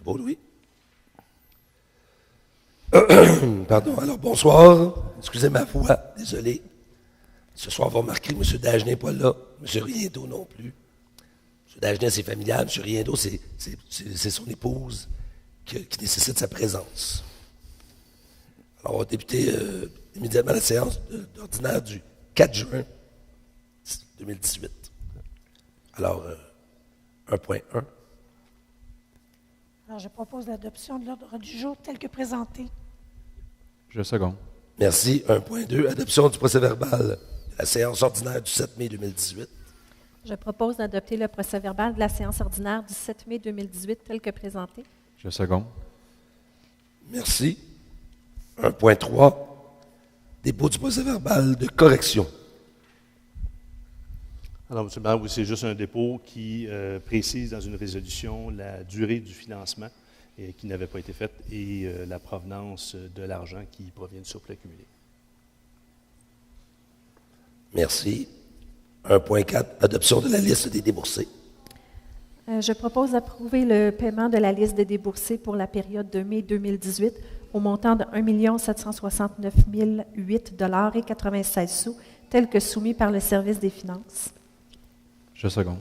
Baudouin. Pardon, alors bonsoir. Excusez ma voix, désolé. Ce soir, vous remarquez que M. Dagenet n'est pas là, M. Riendo non plus. M. Dagenet, c'est familial, M. Riendo, c'est son épouse qui nécessite sa présence. Alors, on va débuter immédiatement la séance d'ordinaire du 4 juin 2018. Alors, 1.1. Alors, je propose l'adoption de l'ordre du jour tel que présenté. Je seconde. Merci. 1.2. Adoption du procès-verbal de la séance ordinaire du 7 mai 2018. Je propose d'adopter le procès-verbal de la séance ordinaire du 7 mai 2018 tel que présenté. Je seconde. Merci. 1.3. Dépôt du procès-verbal de correction. Alors, M. le maire, oui, c'est juste un dépôt qui précise dans une résolution la durée du financement qui n'avait pas été faite et la provenance de l'argent qui provient du surplus accumulé. Merci. 1.4. Adoption de la liste des déboursés. Je propose d'approuver le paiement de la liste des déboursés pour la période de mai 2018 au montant de 1 769 008,96 $, tel que soumis par le service des finances. Je seconde.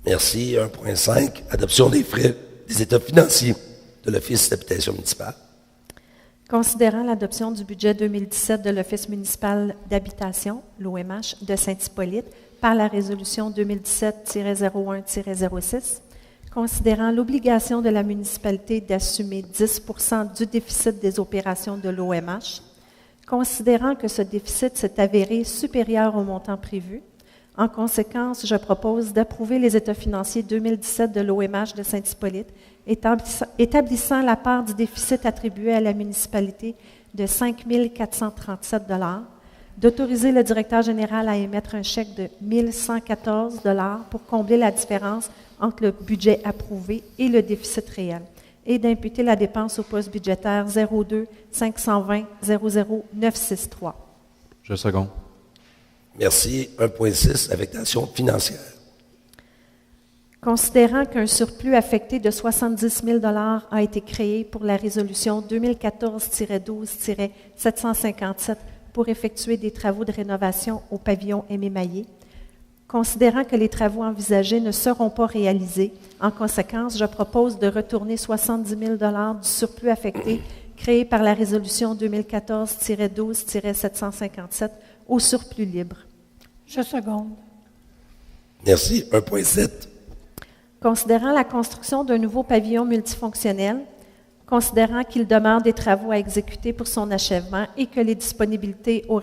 Merci. 1.5. Adoption des frais des états financiers de l'Office d'habitation municipale. Considérant l'adoption du budget 2017 de l'Office municipal d'habitation, l'OMH, de Saint-Hippolyte, par la résolution 2017-01-06, considérant l'obligation de la municipalité d'assumer 10 % du déficit des opérations de l'OMH, considérant que ce déficit s'est avéré supérieur au montant prévu, en conséquence, je propose d'approuver les états financiers 2017 de l'OMH de Saint-Hippolyte, établissant la part du déficit attribué à la municipalité de 5 437 $, d'autoriser le directeur général à émettre un chèque de 1 114 $ pour combler la différence entre le budget approuvé et le déficit réel, et d'imputer la dépense au poste budgétaire 02 520 00 963. Je seconde. Merci. 1.6. Affectation financière. Considérant qu'un surplus affecté de 70 000 $ a été créé pour la résolution 2014-12-757 pour effectuer des travaux de rénovation au pavillon Aimé Maillé, considérant que les travaux envisagés ne seront pas réalisés, en conséquence, je propose de retourner 70 000 $ du surplus affecté créé par la résolution 2014-12-757 au surplus libre. Je seconde. Merci. 1.7. Considérant la construction d'un nouveau pavillon multifonctionnel, considérant qu'il demeure des travaux à exécuter pour son achèvement et que les disponibilités au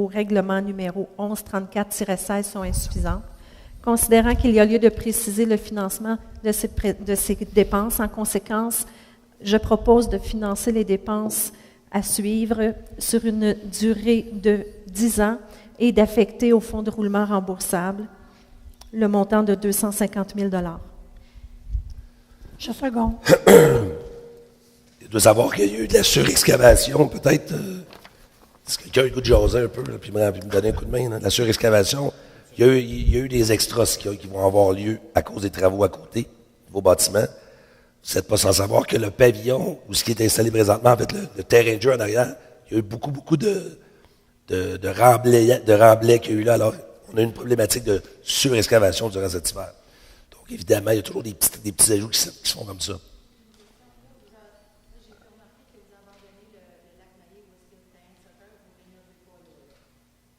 règlement numéro 1134-16 sont insuffisantes, considérant qu'il y a lieu de préciser le financement de ces dépenses, en conséquence, je propose de financer les dépenses à suivre sur une durée de 10 ans et d'affecter au fonds de roulement remboursable le montant de 250 000 $. Je seconde. Il doit savoir qu'il y a eu de la surexcavation, peut-être. Si quelqu'un a le goût de jaser un peu, là, puis me donner un coup de main, là, de la surexcavation, il y a eu des extras qui vont avoir lieu à cause des travaux à côté, vos bâtiments. Vous n'êtes pas sans savoir que le pavillon, ou ce qui est installé présentement, en fait, le terrain de jeu en arrière, il y a eu beaucoup de remblais qu'il y a eu là. Alors, on a une problématique de surexcavation durant cet hiver. Donc, évidemment, il y a toujours des petits ajouts qui se font comme ça.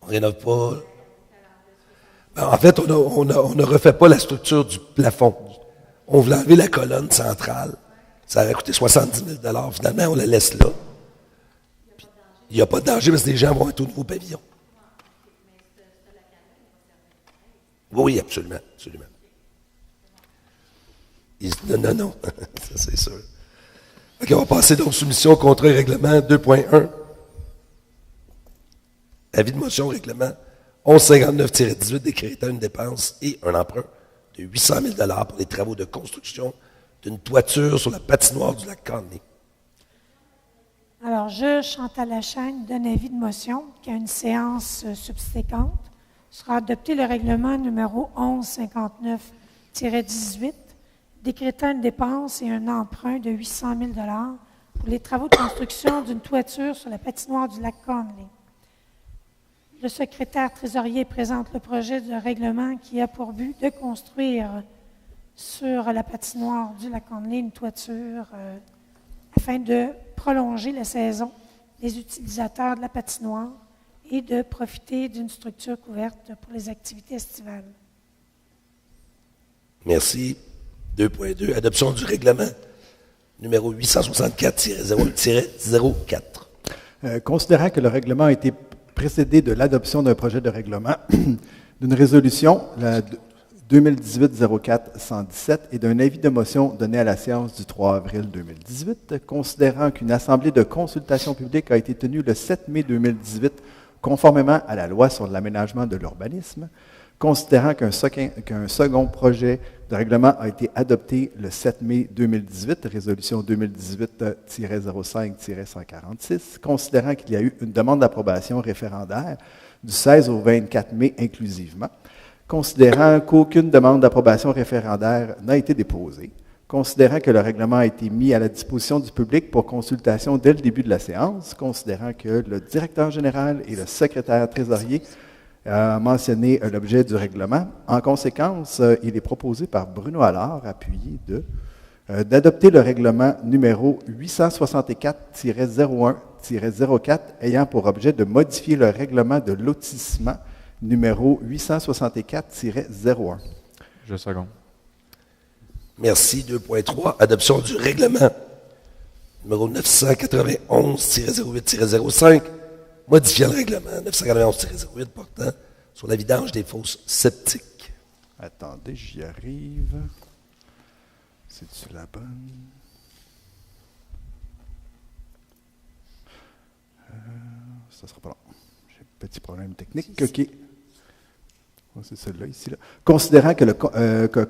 On ne rénove pas. Ben, en fait, on ne refait pas la structure du plafond. On voulait enlever la colonne centrale. Ça avait coûté 70 000 $. Finalement, on la laisse là. Puis, il n'y a pas de danger parce que les gens vont être au nouveau pavillon. Oui, absolument. Non. Ça, c'est sûr. OK, on va passer donc soumission au contrat et règlement 2.1. Avis de motion règlement 1159-18 décrétant une dépense et un emprunt de 800 000 $ pour les travaux de construction d'une toiture sur la patinoire du lac Carney. Alors, je, Chantal Lachaine, donne avis de motion qu'à une séance subséquente sera adopté le règlement numéro 1159-18 décrétant une dépense et un emprunt de 800 000 pour les travaux de construction d'une toiture sur la patinoire du lac Conley. Le secrétaire trésorier présente le projet de règlement qui a pour but de construire sur la patinoire du lac Conley une toiture afin de prolonger la saison des utilisateurs de la patinoire et de profiter d'une structure couverte pour les activités estivales. Merci. 2.2, adoption du règlement numéro 864-0-04. Considérant que le règlement a été précédé de l'adoption d'un projet de règlement, d'une résolution, la 2018-04-117, et d'un avis de motion donné à la séance du 3 avril 2018, considérant qu'une assemblée de consultation publique a été tenue le 7 mai 2018, conformément à la loi sur l'aménagement de l'urbanisme, considérant qu'un second projet de règlement a été adopté le 7 mai 2018, résolution 2018-05-146, considérant qu'il y a eu une demande d'approbation référendaire du 16 au 24 mai inclusivement, considérant qu'aucune demande d'approbation référendaire n'a été déposée, considérant que le règlement a été mis à la disposition du public pour consultation dès le début de la séance, considérant que le directeur général et le secrétaire trésorier a mentionné l'objet du règlement. En conséquence, il est proposé par Bruno Allard, appuyé d'adopter le règlement numéro 864-01-04 ayant pour objet de modifier le règlement de lotissement numéro 864-01. Je seconde. Merci. 2.3, adoption du règlement numéro 991-08-05, modifiant le règlement 991-08 portant sur la vidange des fosses septiques. Attendez, j'y arrive. C'est-tu la bonne? Ça ne sera pas long. J'ai un petit problème technique. OK. Oh, c'est celle-là, ici. Là. Considérant que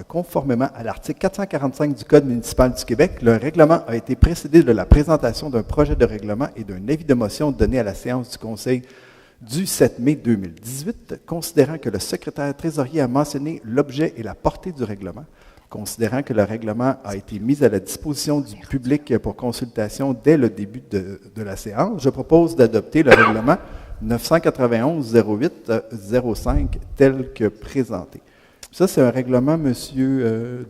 conformément à l'article 445 du Code municipal du Québec, le règlement a été précédé de la présentation d'un projet de règlement et d'un avis de motion donné à la séance du Conseil du 7 mai 2018, considérant que le secrétaire trésorier a mentionné l'objet et la portée du règlement, considérant que le règlement a été mis à la disposition du public pour consultation dès le début de la séance, je propose d'adopter le règlement 991-08-05 tel que présenté. Ça, c'est un règlement, M.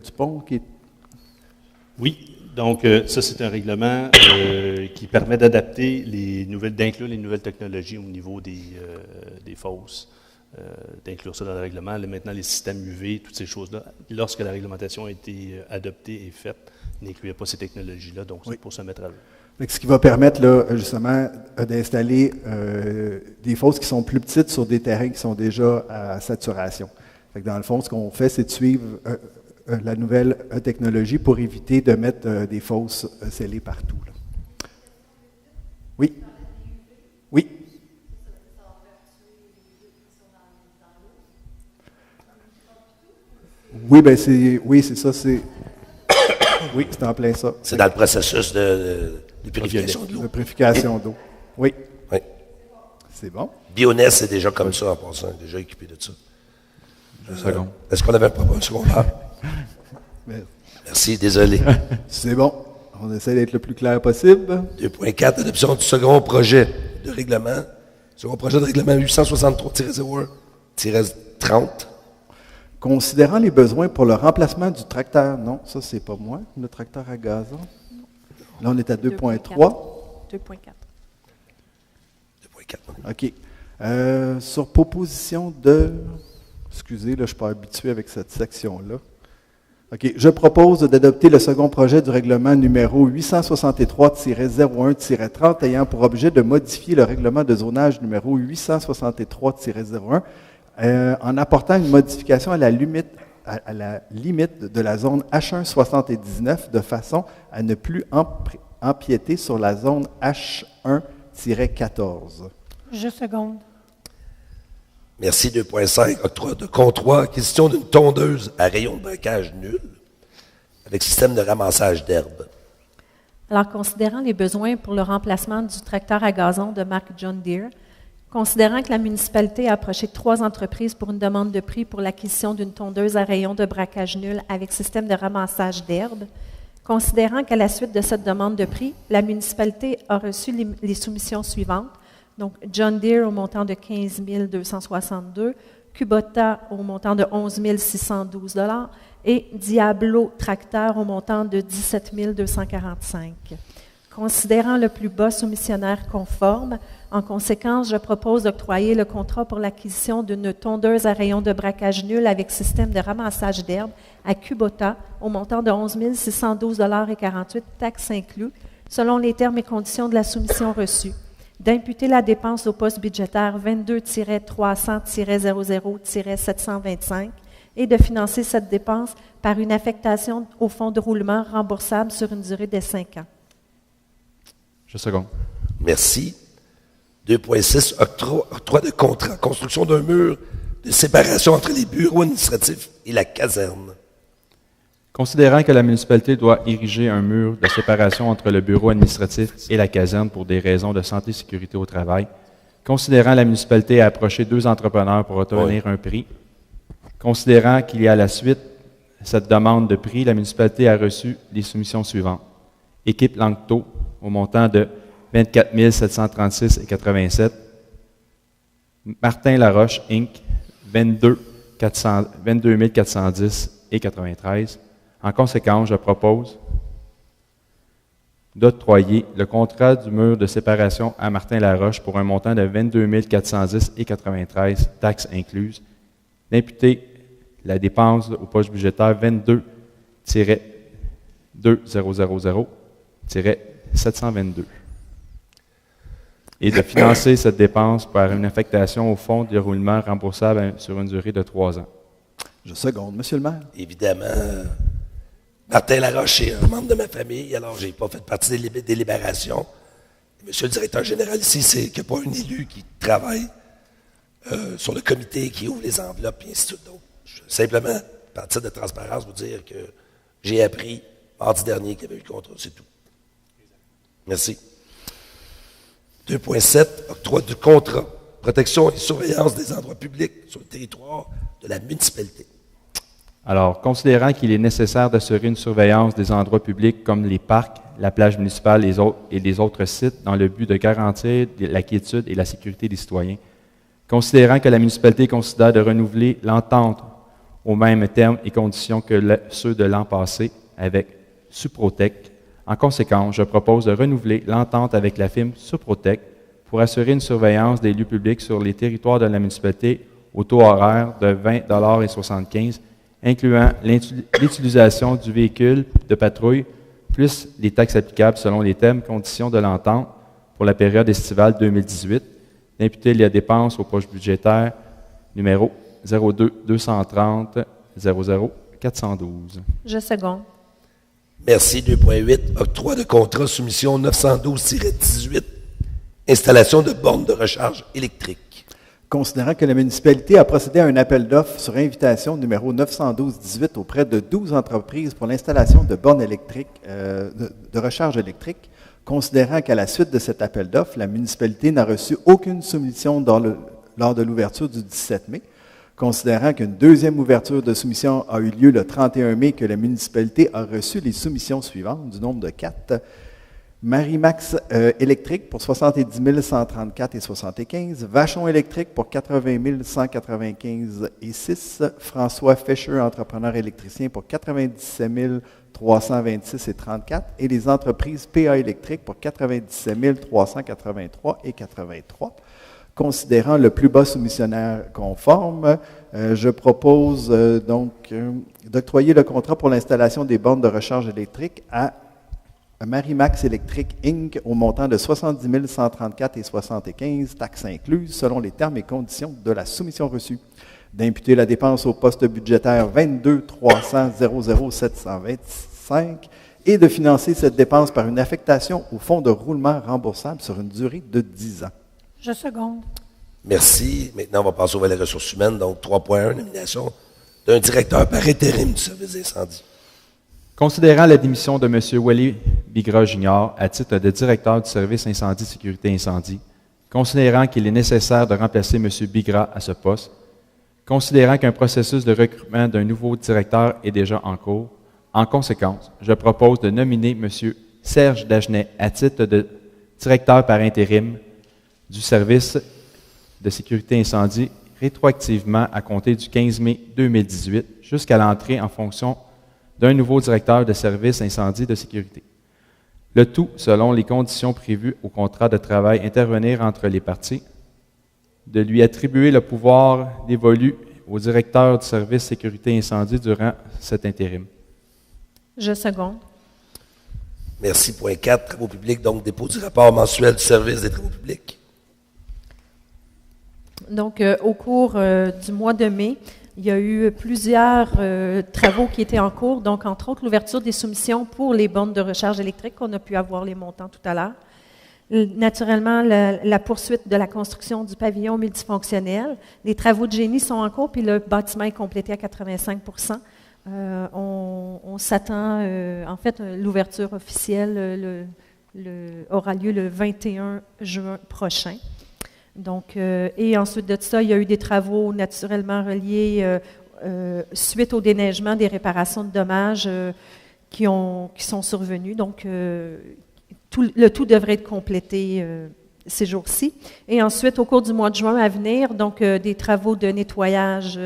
Dupont, qui est... Oui, donc ça, c'est un règlement qui permet d'adapter d'inclure les nouvelles technologies au niveau des fosses, d'inclure ça dans le règlement. Maintenant, les systèmes UV, toutes ces choses-là, lorsque la réglementation a été adoptée et faite, n'incluait pas ces technologies-là, donc c'est pour se mettre à l'œuvre. Ce qui va permettre, là, justement, d'installer des fosses qui sont plus petites sur des terrains qui sont déjà à saturation. Fait que dans le fond, ce qu'on fait, c'est de suivre la nouvelle technologie pour éviter de mettre des fosses scellées partout. Là. Oui. Oui. Oui, c'est ça. Oui, c'est en plein ça. C'est dans le processus de purification de l'eau. De purification d'eau. Oui. Oui. C'est bon. Bioness, c'est déjà comme ça en passant, déjà équipé de ça. Est-ce qu'on avait un secondaire? Merci, désolé. C'est bon. On essaie d'être le plus clair possible. 2.4, adoption du second projet de règlement. Second projet de règlement 863-01-30. Considérant les besoins pour le remplacement du tracteur, non, ça c'est pas moi, le tracteur à gazon. Là, on est à 2.3. 2.4. OK. Sur proposition de... Excusez, là, je ne suis pas habitué avec cette section-là. OK. Je propose d'adopter le second projet du règlement numéro 863-01-30 ayant pour objet de modifier le règlement de zonage numéro 863-01 en apportant une modification à la limite de la zone H1-79 de façon à ne plus empiéter sur la zone H1-14. Je seconde. Merci. 2.5, octroi de comptoir, acquisition d'une tondeuse à rayon de braquage nul avec système de ramassage d'herbe. Alors, considérant les besoins pour le remplacement du tracteur à gazon de marque John Deere, Considérant que la municipalité a approché 3 entreprises pour une demande de prix pour l'acquisition d'une tondeuse à rayons de braquage nul avec système de ramassage d'herbe, considérant qu'à la suite de cette demande de prix, la municipalité a reçu les soumissions suivantes, donc John Deere au montant de 15 262, Kubota au montant de 11 612 et Diablo Tracteur au montant de 17 245. Considérant le plus bas soumissionnaire conforme, en conséquence, je propose d'octroyer le contrat pour l'acquisition d'une tondeuse à rayons de braquage nul avec système de ramassage d'herbe à Kubota au montant de 11 612,48 $, taxes inclus, selon les termes et conditions de la soumission reçue, d'imputer la dépense au poste budgétaire 22-300-00-725 et de financer cette dépense par une affectation au fonds de roulement remboursable sur une durée de 5 ans. Je seconde. Merci. 2.6, octroi de contrat, construction d'un mur de séparation entre les bureaux administratifs et la caserne. Considérant que la municipalité doit ériger un mur de séparation entre le bureau administratif et la caserne pour des raisons de santé et sécurité au travail, considérant la municipalité a approché 2 entrepreneurs pour obtenir un prix, considérant qu'il y a à la suite cette demande de prix, la municipalité a reçu les soumissions suivantes. Équipe Lanctot au montant de 24 736,87 $. Martin Laroche, Inc., 22 410,93 $. En conséquence, je propose d'octroyer le contrat du mur de séparation à Martin Laroche pour un montant de 22 410,93 $, taxes incluses, d'imputer la dépense au poste budgétaire 22-2000-722 et de financer cette dépense par une affectation au fonds de roulement remboursable sur une durée de 3 ans. Je seconde, Monsieur le maire. Évidemment, Martin Laroche est un membre de ma famille, alors je n'ai pas fait partie des délibérations. Monsieur le directeur général ici, c'est qu'il n'y a pas un élu qui travaille sur le comité, qui ouvre les enveloppes, et ainsi de suite. Donc, simplement, par titre de transparence, vous dire que j'ai appris mardi dernier qu'il y avait eu le contrat, c'est tout. Merci. 2.7, octroi du contrat, protection et surveillance des endroits publics sur le territoire de la municipalité. Alors, considérant qu'il est nécessaire d'assurer une surveillance des endroits publics comme les parcs, la plage municipale et les autres sites dans le but de garantir la quiétude et la sécurité des citoyens, considérant que la municipalité considère de renouveler l'entente aux mêmes termes et conditions que ceux de l'an passé avec Suprotec, en conséquence, je propose de renouveler l'entente avec la firme Suprotec pour assurer une surveillance des lieux publics sur les territoires de la municipalité au taux horaire de 20,75 $, incluant l'utilisation du véhicule de patrouille, plus les taxes applicables selon les termes et conditions de l'entente pour la période estivale 2018, d'imputer les dépenses aux poches budgétaires numéro 02-230-00-412. Je seconde. Merci. 2.8, octroi de contrat, soumission 912-18, installation de bornes de recharge électrique. Considérant que la municipalité a procédé à un appel d'offres sur invitation numéro 912-18 auprès de 12 entreprises pour l'installation de bornes électriques, de recharge électrique, considérant qu'à la suite de cet appel d'offres, la municipalité n'a reçu aucune soumission lors de l'ouverture du 17 mai, considérant qu'une deuxième ouverture de soumission a eu lieu le 31 mai, que la municipalité a reçu les soumissions suivantes du nombre de 4. Marimax électrique pour 70 134 et 75, Vachon électrique pour 80 195 et 6, François Fischer, entrepreneur électricien pour 97 326 et 34, et les entreprises PA électrique pour 97 383 et 83. Considérant le plus bas soumissionnaire conforme, je propose donc d'octroyer le contrat pour l'installation des bornes de recharge électrique à Marimax Electric Inc. au montant de 70 134 et 75, taxes incluses, selon les termes et conditions de la soumission reçue. D'imputer la dépense au poste budgétaire 22-300-00-725 et de financer cette dépense par une affectation au fonds de roulement remboursable sur une durée de 10 ans. Je seconde. Merci. Maintenant, on va passer aux valeurs ressources humaines. Donc, 3.1, nomination d'un directeur par intérim du service d'incendie. Considérant la démission de M. Wally Bigra Jr. à titre de directeur du service incendie sécurité incendie, considérant qu'il est nécessaire de remplacer M. Bigra à ce poste, considérant qu'un processus de recrutement d'un nouveau directeur est déjà en cours, en conséquence, je propose de nominer M. Serge Dagenet à titre de directeur par intérim du service de sécurité incendie rétroactivement à compter du 15 mai 2018 jusqu'à l'entrée en fonction d'un nouveau directeur de service incendie de sécurité. Le tout selon les conditions prévues au contrat de travail intervenir entre les parties, de lui attribuer le pouvoir dévolu au directeur du service sécurité incendie durant cet intérim. Je seconde. Merci. Point 4, travaux publics, donc dépôt du rapport mensuel du service des travaux publics. Donc, au cours du mois de mai, il y a eu plusieurs travaux qui étaient en cours, donc entre autres l'ouverture des soumissions pour les bornes de recharge électrique, qu'on a pu avoir les montants tout à l'heure. Naturellement, la poursuite de la construction du pavillon multifonctionnel. Les travaux de génie sont en cours, puis le bâtiment est complété à 85 on s'attend, en fait, l'ouverture officielle aura lieu le 21 juin prochain. Donc, et ensuite de ça, il y a eu des travaux naturellement reliés suite au déneigement des réparations de dommages qui sont survenus. Donc, le tout devrait être complété ces jours-ci. Et ensuite, au cours du mois de juin à venir, donc des travaux de nettoyage,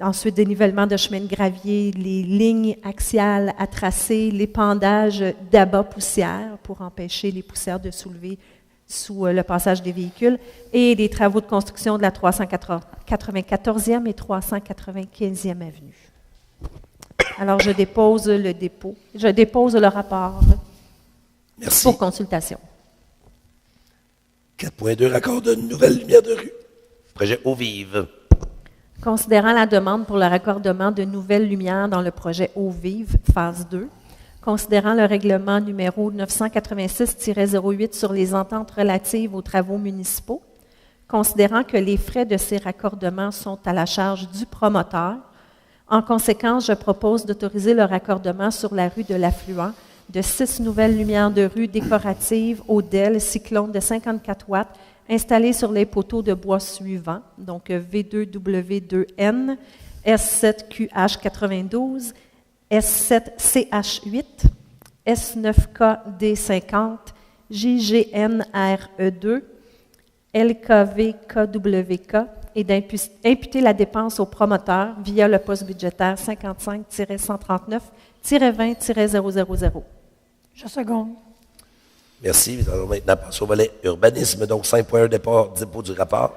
ensuite des nivellements de chemin de gravier, les lignes axiales à tracer, l'épandage d'abat poussière pour empêcher les poussières de soulever sous le passage des véhicules, et les travaux de construction de la 394e et 395e avenue. Alors, je dépose le rapport. Merci. Pour consultation. 4.2, raccord de nouvelles lumières de rue. Projet Eau Vive. Considérant la demande pour le raccordement de nouvelles lumières dans le projet Eau Vive, phase 2, considérant le règlement numéro 986-08 sur les ententes relatives aux travaux municipaux, considérant que les frais de ces raccordements sont à la charge du promoteur, en conséquence, je propose d'autoriser le raccordement sur la rue de l'Affluent de 6 nouvelles lumières de rue décoratives au DEL Cyclone de 54 watts installées sur les poteaux de bois suivants, donc V2W2N, S7QH92, S7CH8, S9KD50, JGNRE2, LKVKWK et d'imputer la dépense au promoteur via le poste budgétaire 55-139-20-000. Je seconde. Merci. Nous allons maintenant passer au volet urbanisme, donc 5.1 dépôt du rapport.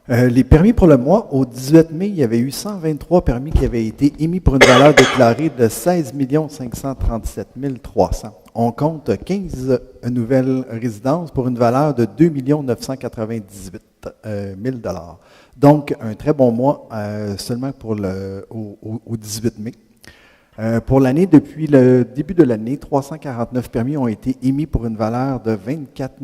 Les permis pour le mois, au 18 mai, il y avait eu 123 permis qui avaient été émis pour une valeur déclarée de 16 537 300. On compte 15 nouvelles résidences pour une valeur de 2 998 000 $. Donc, un très bon mois seulement pour au 18 mai. Pour l'année, depuis le début de l'année, 349 permis ont été émis pour une valeur de 24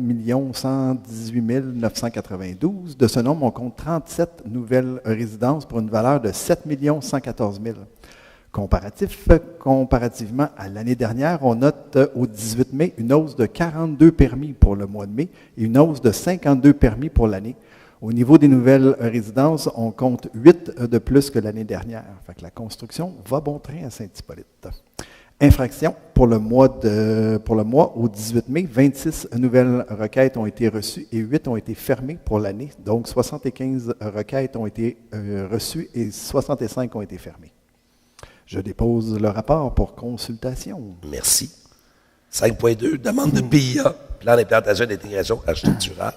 118 992. De ce nombre, on compte 37 nouvelles résidences pour une valeur de 7 114 000. Comparativement à l'année dernière, on note au 18 mai une hausse de 42 permis pour le mois de mai et une hausse de 52 permis pour l'année. Au niveau des nouvelles résidences, on compte 8 de plus que l'année dernière. Fait que la construction va bon train à Saint-Hippolyte. Infraction pour le mois au 18 mai, 26 nouvelles requêtes ont été reçues et 8 ont été fermées pour l'année. Donc 75 requêtes ont été reçues et 65 ont été fermées. Je dépose le rapport pour consultation. Merci. 5.2, demande de PIA, plan d'implantation d'intégration architecturale.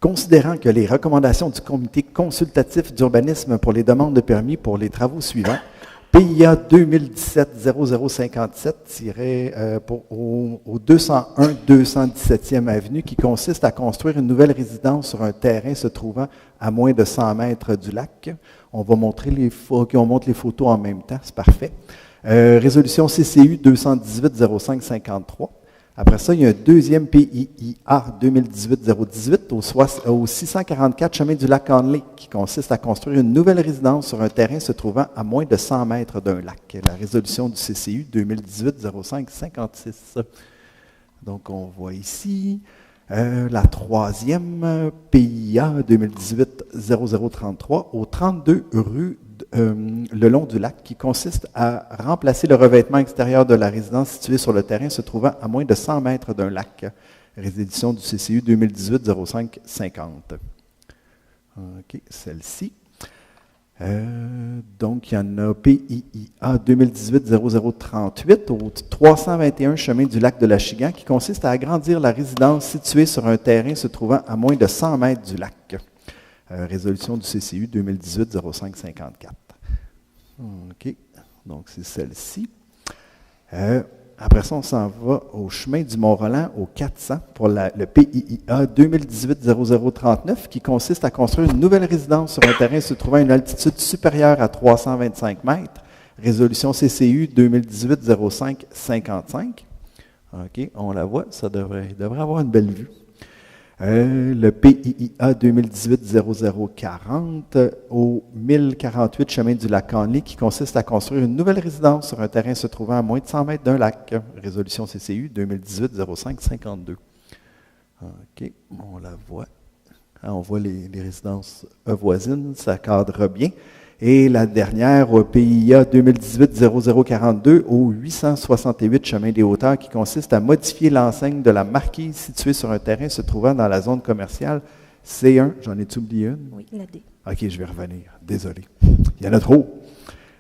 Considérant que les recommandations du comité consultatif d'urbanisme pour les demandes de permis pour les travaux suivants, PIA 2017-0057 au 201-217e avenue, qui consiste à construire une nouvelle résidence sur un terrain se trouvant à moins de 100 mètres du lac. On montre les photos en même temps, c'est parfait. Résolution CCU 218-0553. Après ça, il y a un deuxième PIA 2018-018 au 644 chemin du lac Conley, qui consiste à construire une nouvelle résidence sur un terrain se trouvant à moins de 100 mètres d'un lac. La résolution du CCU 2018-0556. Donc, on voit ici. La troisième, PIA 2018-0033, au 32 rue le long du lac, qui consiste à remplacer le revêtement extérieur de la résidence située sur le terrain se trouvant à moins de 100 mètres d'un lac. Réédition du CCU 2018-05-50. OK, celle-ci. Donc, il y en a PIIA 2018-0038 au 321 chemin du lac de l'Achigan, qui consiste à agrandir la résidence située sur un terrain se trouvant à moins de 100 mètres du lac. Résolution du CCU 2018-05-54. OK, donc c'est celle-ci. Après ça, on s'en va au chemin du Mont-Roland, au 400, pour le PIIA 2018-0039, qui consiste à construire une nouvelle résidence sur un terrain se trouvant à une altitude supérieure à 325 mètres. Résolution CCU 2018-05-55. OK, on la voit, il devrait avoir une belle vue. Le PIIA 2018-0040 au 1048 chemin du lac Conley, qui consiste à construire une nouvelle résidence sur un terrain se trouvant à moins de 100 mètres d'un lac. Résolution CCU 2018-05-52. OK, on la voit. On voit les résidences voisines, ça cadre bien. Et la dernière, au PIA 2018-0042, au 868 chemin des Hauteurs, qui consiste à modifier l'enseigne de la marquise située sur un terrain se trouvant dans la zone commerciale C1. J'en ai-tu oublié une? Oui, la D. OK, je vais revenir. Désolé. Il y en a trop.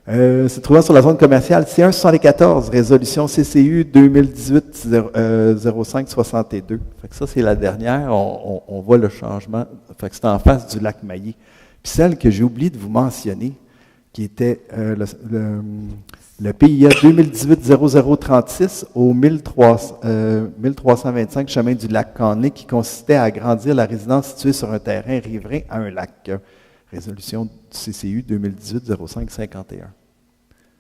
Se trouvant sur la zone commerciale C1-74, résolution CCU 2018-05-62. Fait que ça, c'est la dernière. On voit le changement. Fait que c'est en face du lac Mailly. Puis celle que j'ai oublié de vous mentionner, qui était le PIA 2018-0036 au 1325 chemin du lac Conley, qui consistait à agrandir la résidence située sur un terrain riverain à un lac. Résolution du CCU 2018-05-51.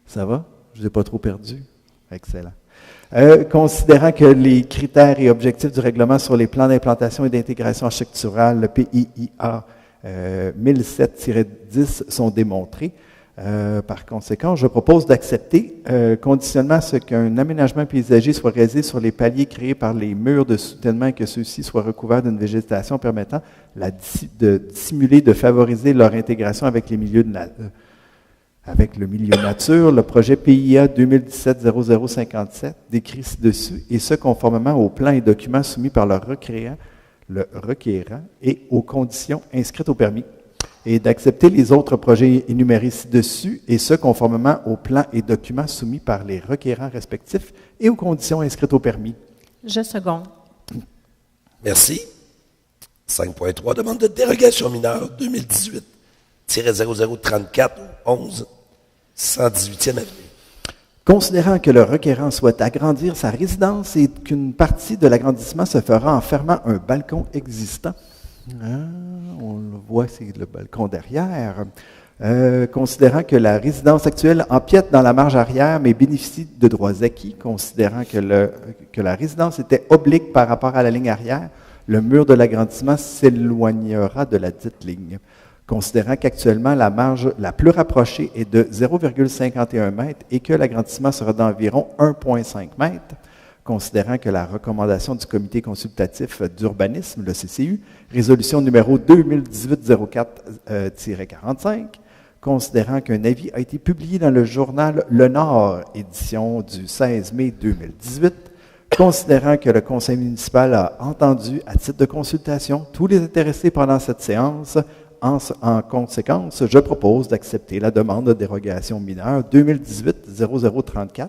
Ça va? Je ne l'ai pas trop perdu? Excellent. Considérant que les critères et objectifs du règlement sur les plans d'implantation et d'intégration architecturale, le PIIA 1007-10 sont démontrés. Par conséquent, je propose d'accepter, conditionnement à ce qu'un aménagement paysager soit réalisé sur les paliers créés par les murs de soutènement et que ceux-ci soient recouverts d'une végétation permettant de dissimuler, de favoriser leur intégration avec les milieux avec le milieu nature. Le projet PIA 2017-0057 décrit ci-dessus, et ce conformément aux plans et documents soumis par le requérant et aux conditions inscrites au permis, et d'accepter les autres projets énumérés ci-dessus, et ce conformément aux plans et documents soumis par les requérants respectifs et aux conditions inscrites au permis. Je seconde. Merci. 5.3, demande de dérogation mineure 2018-0034 au 11 118e avenue. Considérant que le requérant souhaite agrandir sa résidence et qu'une partie de l'agrandissement se fera en fermant un balcon existant. On le voit, c'est le balcon derrière. Considérant que la résidence actuelle empiète dans la marge arrière mais bénéficie de droits acquis, considérant que la résidence était oblique par rapport à la ligne arrière, le mur de l'agrandissement s'éloignera de la dite ligne. Considérant qu'actuellement la marge la plus rapprochée est de 0,51 m et que l'agrandissement sera d'environ 1,5 m, considérant que la recommandation du comité consultatif d'urbanisme, le CCU, résolution numéro 2018-04-45, considérant qu'un avis a été publié dans le journal Le Nord, édition du 16 mai 2018, considérant que le conseil municipal a entendu à titre de consultation tous les intéressés pendant cette séance. En conséquence, je propose d'accepter la demande de dérogation mineure 2018-0034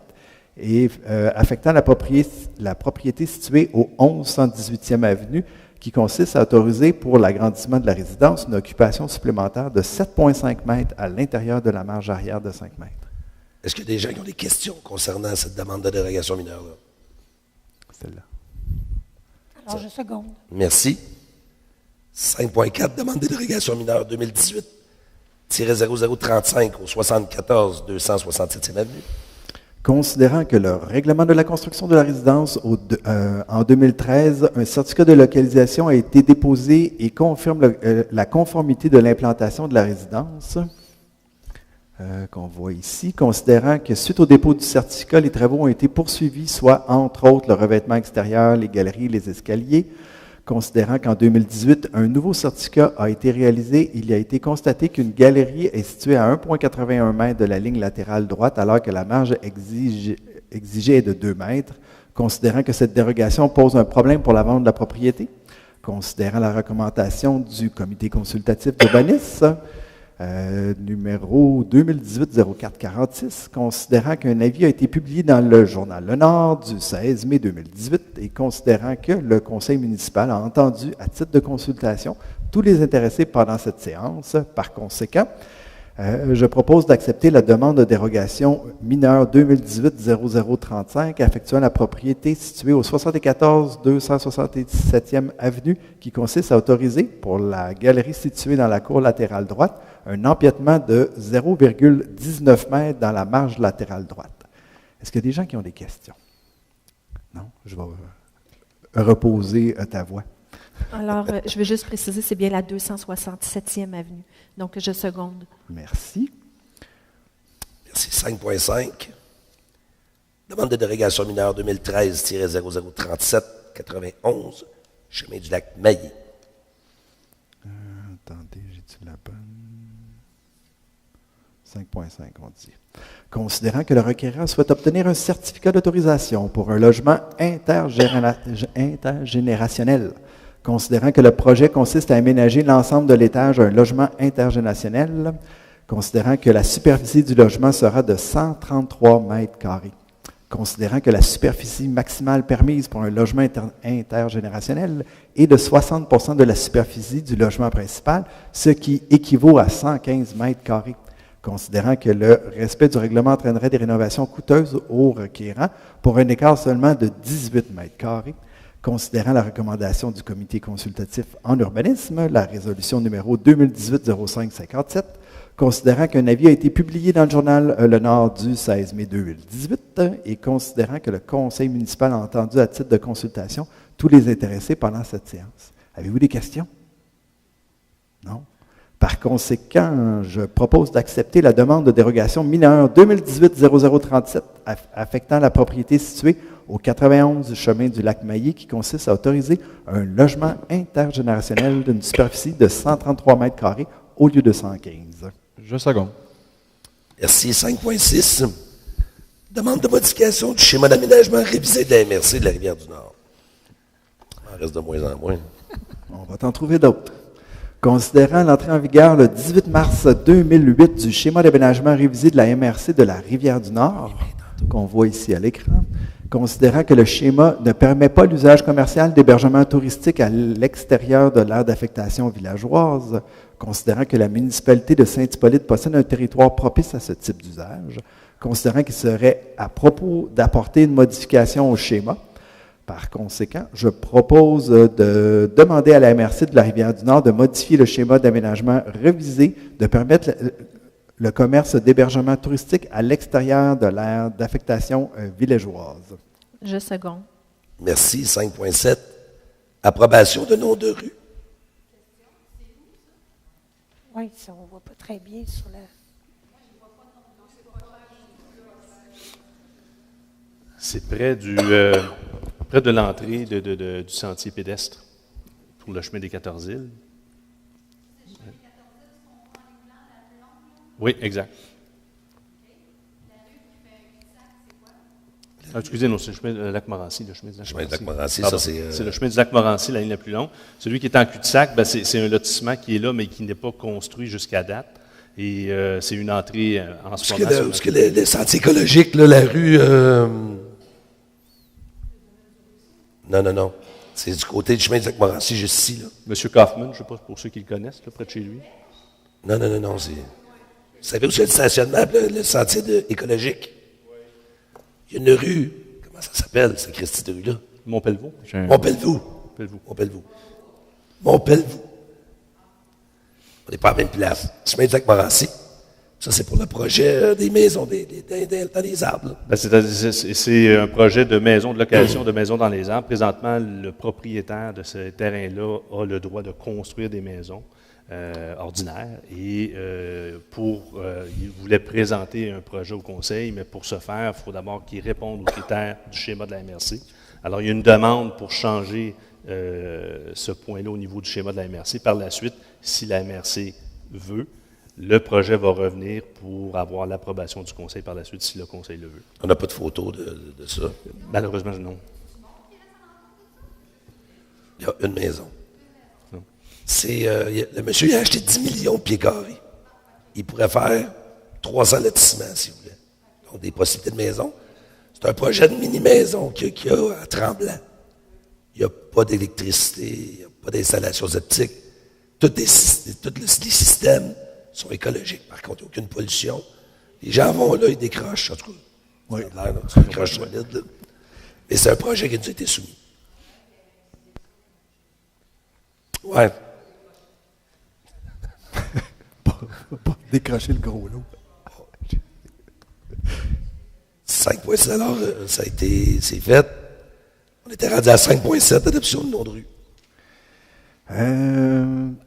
et affectant la propriété située au 11 118e avenue, qui consiste à autoriser pour l'agrandissement de la résidence une occupation supplémentaire de 7,5 mètres à l'intérieur de la marge arrière de 5 mètres. Est-ce qu'il y a des gens qui ont des questions concernant cette demande de dérogation mineure-là? Celle-là. Alors, je seconde. Merci. 5.4, demande de dérogation mineure 2018-0035 au 74 267e avenue. Considérant que le règlement de la construction de la résidence en 2013, un certificat de localisation a été déposé et confirme la conformité de l'implantation de la résidence, qu'on voit ici, considérant que suite au dépôt du certificat, les travaux ont été poursuivis, soit entre autres le revêtement extérieur, les galeries, les escaliers. considérant qu'en 2018, un nouveau certificat a été réalisé, il a été constaté qu'une galerie est située à 1,81 m de la ligne latérale droite alors que la marge exigée est de 2 mètres, considérant que cette dérogation pose un problème pour la vente de la propriété, considérant la recommandation du comité consultatif d'urbanisme, numéro 2018-0446, considérant qu'un avis a été publié dans le journal Le Nord du 16 mai 2018 et considérant que le conseil municipal a entendu à titre de consultation tous les intéressés pendant cette séance. Par conséquent, je propose d'accepter la demande de dérogation mineure 2018-0035 affectuant la propriété située au 74 277e avenue qui consiste à autoriser pour la galerie située dans la cour latérale droite un empiètement de 0,19 m dans la marge latérale droite. Est-ce qu'il y a des gens qui ont des questions? Non? Je vais reposer ta voix. Alors, je veux juste préciser, c'est bien la 267e avenue. Donc, je seconde. Merci. Merci. 5.5. Demande de dérogation mineure 2013-0037-91, chemin du lac Maillé. Attendez, j'ai-tu la bonne? 5.5, on dit. Considérant que le requérant souhaite obtenir un certificat d'autorisation pour un logement intergénérationnel, considérant que le projet consiste à aménager l'ensemble de l'étage à un logement intergénérationnel, considérant que la superficie du logement sera de 133 mètres carrés, considérant que la superficie maximale permise pour un logement intergénérationnel est de 60 de la superficie du logement principal, ce qui équivaut à 115 mètres carrés, considérant que le respect du règlement entraînerait des rénovations coûteuses au requérant pour un écart seulement de 18 mètres carrés, considérant la recommandation du comité consultatif en urbanisme, la résolution numéro 2018-0557, considérant qu'un avis a été publié dans le journal Le Nord du 16 mai 2018 et considérant que le conseil municipal a entendu à titre de consultation tous les intéressés pendant cette séance. Avez-vous des questions? Non? Par conséquent, je propose d'accepter la demande de dérogation mineure 2018-0037 affectant la propriété située au 91 chemin du lac Maillé qui consiste à autoriser un logement intergénérationnel d'une superficie de 133 mètres carrés au lieu de 115. Je seconde. Merci. 5.6. Demande de modification du schéma d'aménagement révisé de la MRC de la Rivière-du-Nord. Il en reste de moins en moins. On va t'en trouver d'autres. Considérant l'entrée en vigueur le 18 mars 2008 du schéma d'aménagement révisé de la MRC de la Rivière-du-Nord, qu'on voit ici à l'écran, considérant que le schéma ne permet pas l'usage commercial d'hébergement touristique à l'extérieur de l'aire d'affectation villageoise, considérant que la municipalité de Saint-Hippolyte possède un territoire propice à ce type d'usage, considérant qu'il serait à propos d'apporter une modification au schéma. Par conséquent, je propose de demander à la MRC de la Rivière-du-Nord de modifier le schéma d'aménagement révisé, de permettre le commerce d'hébergement touristique à l'extérieur de l'aire d'affectation villageoise. Je seconde. Merci. 5.7. Approbation de nom de rue. Oui, ça, on ne voit pas très bien sur la... C'est près de l'entrée du sentier pédestre pour le chemin des 14 îles. Oui, exact. Excusez-nous, c'est le chemin du lac Morancy. Le chemin du lac Morancy, ça c'est... C'est le chemin du lac Morancy, la ligne la plus longue. Celui qui est en cul-de-sac, c'est un lotissement qui est là, mais qui n'est pas construit jusqu'à date. Et c'est une entrée en ce moment. Parce que le sentier écologique, là, la rue... Non. C'est du côté du chemin du lac Morancy, juste ici. Là. Monsieur Kaufman, je ne sais pas pour ceux qui le connaissent, là, près de chez lui. Non, c'est... Vous savez où c'est le stationnement, le sentier écologique? Il y a une rue. Comment ça s'appelle, cette Christie de rue-là? Montpellevoux. Montpellevoux. On n'est pas à la même place. Chemin du lac Morancy. Ça, c'est pour le projet des maisons dans les arbres. C'est un projet de maison de location, de maison dans les arbres. Présentement, le propriétaire de ce terrain-là a le droit de construire des maisons ordinaires. Et il voulait présenter un projet au conseil, mais pour ce faire, il faut d'abord qu'il réponde aux critères du schéma de la MRC. Alors, il y a une demande pour changer ce point-là au niveau du schéma de la MRC. Par la suite, si la MRC veut, le projet va revenir pour avoir l'approbation du conseil par la suite, si le conseil le veut. On n'a pas de photo de ça. Malheureusement, non. Il y a une maison. Non. Le monsieur il a acheté 10 millions de pieds carrés. Il pourrait faire 300 lotissements, s'il voulait. Donc, des possibilités de maison. C'est un projet de mini-maison qu'il y a à Tremblant. Il n'y a pas d'électricité, il n'y a pas d'installation optique. Tous les systèmes sont écologiques. Par contre, il n'y a aucune pollution. Les gens vont là, ils décrochent. En tout cas, Oui. ça a l'air, c'est un décroche solide. Là. Mais c'est un projet qui nous a été soumis. Ouais. Pas décrocher le gros lot. 5,7 $, c'est fait. On était rendu à 5,7 adoption de nom de rue.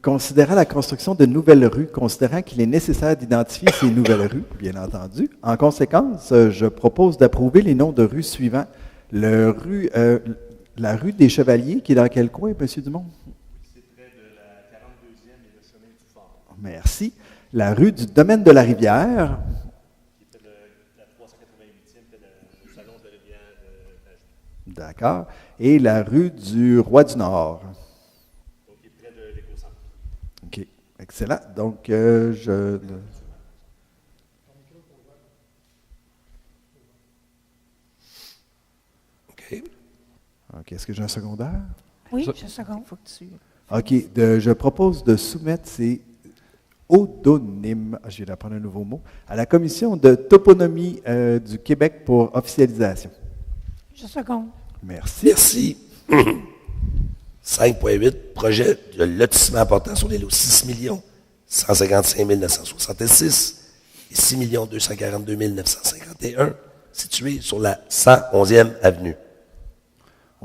Considérant la construction de nouvelles rues, considérant qu'il est nécessaire d'identifier ces nouvelles rues, bien entendu, en conséquence, je propose d'approuver les noms de rues suivants. La rue des Chevaliers, qui est dans quel coin, M. Dumont? C'est près de la 42e et le chemin du Fort. Merci. La rue du Domaine de la Rivière. Qui est près de la 388e, près du salon de la rivière d'Agen. D'accord. Et la rue du Roi du Nord. Donc, qui est près de l'éco-centre. OK. Excellent. Donc, OK. OK. Est-ce que j'ai un secondaire? Oui, je seconde. OK. Je propose de soumettre ces odonymes, je viens d'apprendre un nouveau mot, à la Commission de toponymie du Québec pour officialisation. Je seconde. Merci. Merci. 5,8, projet de lotissement portant sur les lots 6 155 966 et 6 242 951, situés sur la 111e avenue.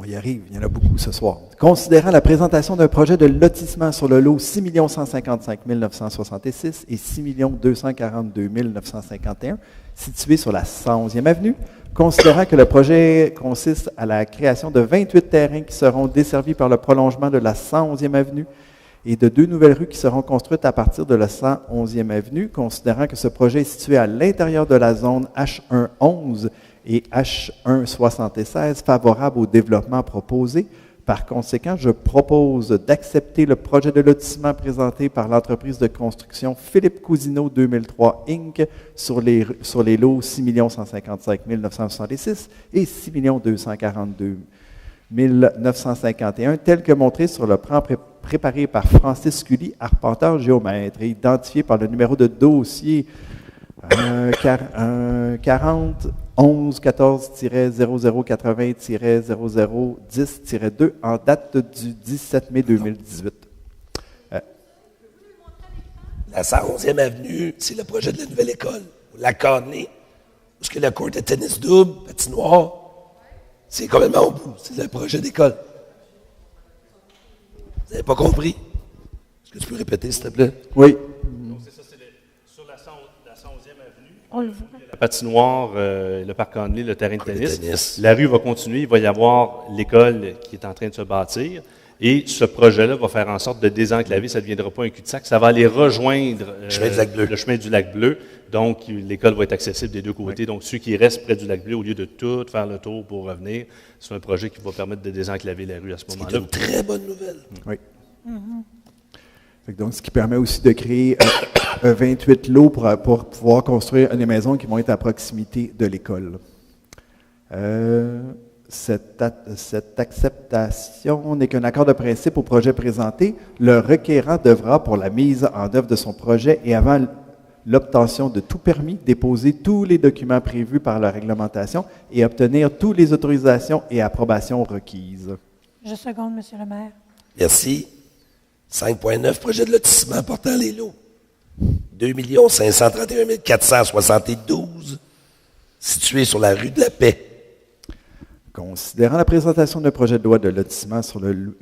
On y arrive, il y en a beaucoup ce soir. Considérant la présentation d'un projet de lotissement sur le lot 6 155 966 et 6 242 951, situé sur la 111e avenue, considérant que le projet consiste à la création de 28 terrains qui seront desservis par le prolongement de la 111e avenue et de 2 nouvelles rues qui seront construites à partir de la 111e avenue, considérant que ce projet est situé à l'intérieur de la zone H111 et H176 favorable au développement proposé. Par conséquent, je propose d'accepter le projet de lotissement présenté par l'entreprise de construction Philippe Cousineau 2003 Inc. sur les lots 6 155 966 et 6 242 951, tel que montré sur le plan préparé par Francis Scully, arpenteur géomètre, et identifié par le numéro de dossier 40 11 14-0080-0010-2 en date du 17 mai 2018. La 111e avenue, c'est le projet de la nouvelle école, la Carnée, où est-ce que le court de tennis double, patinoire, c'est complètement au bout, c'est le projet d'école. Vous n'avez pas compris? Est-ce que tu peux répéter, s'il te plaît? Oui. Donc, c'est ça, c'est sur la 111e avenue. On le voit. La patinoire, le parc Conley, le terrain de Court de tennis. tennis. La rue va continuer, il va y avoir l'école qui est en train de se bâtir. Et ce projet-là va faire en sorte de désenclaver, ça ne deviendra pas un cul-de-sac, ça va aller rejoindre Chemin du Lac-Bleu. le chemin du Lac-Bleu. Donc, l'école va être accessible des deux côtés. Donc, ceux qui restent près du Lac-Bleu, au lieu de tout faire le tour pour revenir, c'est un projet qui va permettre de désenclaver la rue à ce C'est moment-là. une très bonne nouvelle. Oui. Fait que donc, ce qui permet aussi de créer 28 lots pour pouvoir construire des maisons qui vont être à proximité de l'école. Cette acceptation n'est qu'un accord de principe au projet présenté. Le requérant devra, pour la mise en œuvre de son projet et avant l'obtention de tout permis, déposer tous les documents prévus par la réglementation et obtenir toutes les autorisations et approbations requises. Je seconde, Monsieur le maire. Merci. 5,9, projet de lotissement portant les lots. 2 531 472, situé sur la rue de la Paix. Considérant la présentation d'un projet de loi de lotissement sur le lot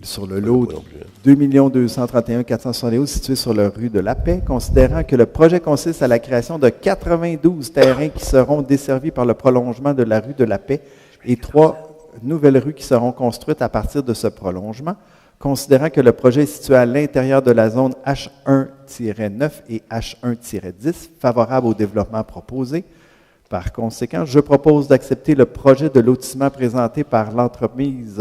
Pas non plus, hein. 2 231 471 situé sur la rue de la Paix, considérant que le projet consiste à la création de 92 terrains qui seront desservis par le prolongement de la rue de la Paix et 3 nouvelles rues qui seront construites à partir de ce prolongement, considérant que le projet est situé à l'intérieur de la zone H1-9 et H1-10, favorable au développement proposé. Par conséquent, je propose d'accepter le projet de lotissement présenté par l'entreprise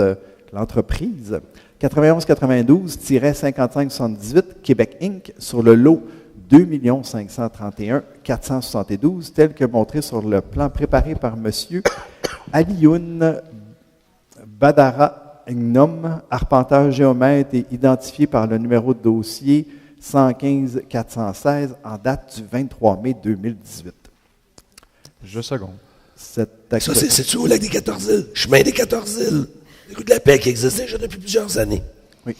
9192-5578 Québec Inc. sur le lot 2 531 472, tel que montré sur le plan préparé par M. Alioun Badara Ngnom, arpenteur géomètre et identifié par le numéro de dossier 115-416 en date du 23 mai 2018. Je seconde. Ça, c'est-tu au lac des 14 îles? Chemin des 14 îles. Les rues de la paix qui existent déjà depuis plusieurs années. Oui.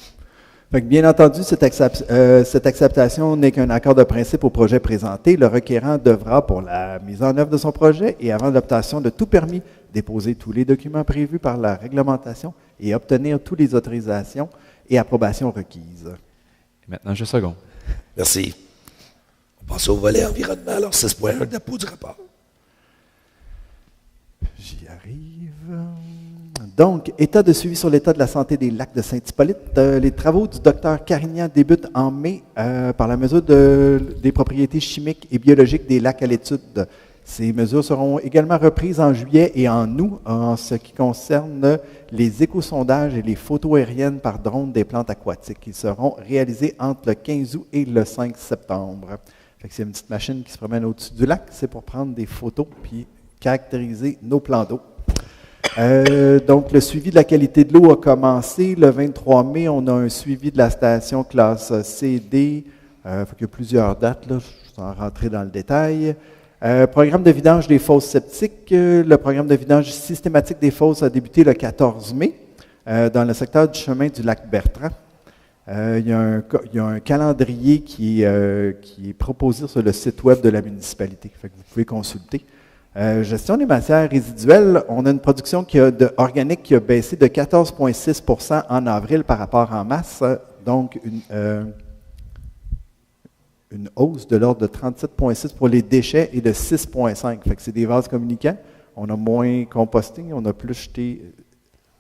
Fait que bien entendu, cette acceptation n'est qu'un accord de principe au projet présenté. Le requérant devra, pour la mise en œuvre de son projet et avant l'obtention de tout permis, déposer tous les documents prévus par la réglementation et obtenir toutes les autorisations et approbations requises. Et maintenant, je seconde. Merci. On passe au volet environnement, alors 6.1 de la peau du rapport. J'y arrive. Donc, état de suivi sur l'état de la santé des lacs de Saint-Hippolyte. Les travaux du docteur Carignan débutent en mai par la mesure des propriétés chimiques et biologiques des lacs à l'étude. Ces mesures seront également reprises en juillet et en août en ce qui concerne les échosondages et les photos aériennes par drone des plantes aquatiques. Ils seront réalisés entre le 15 août et le 5 septembre. Fait que c'est une petite machine qui se promène au-dessus du lac. C'est pour prendre des photos puis caractériser nos plans d'eau. Donc, le suivi de la qualité de l'eau a commencé. Le 23 mai, on a un suivi de la station classe CD. Il y a plusieurs dates, là, je vais en rentrer dans le détail. Programme de vidange des fosses septiques. Le programme de vidange systématique des fosses a débuté le 14 mai dans le secteur du chemin du lac Bertrand. Il y a un calendrier qui est proposé sur le site web de la municipalité. Fait que vous pouvez consulter. Gestion des matières résiduelles, on a une production organique qui a baissé de 14,6 % en avril par rapport en mars, donc une hausse de l'ordre de 37,6 pour les déchets et de 6,5. Fait que c'est des vases communicants. On a moins composté, on a plus jeté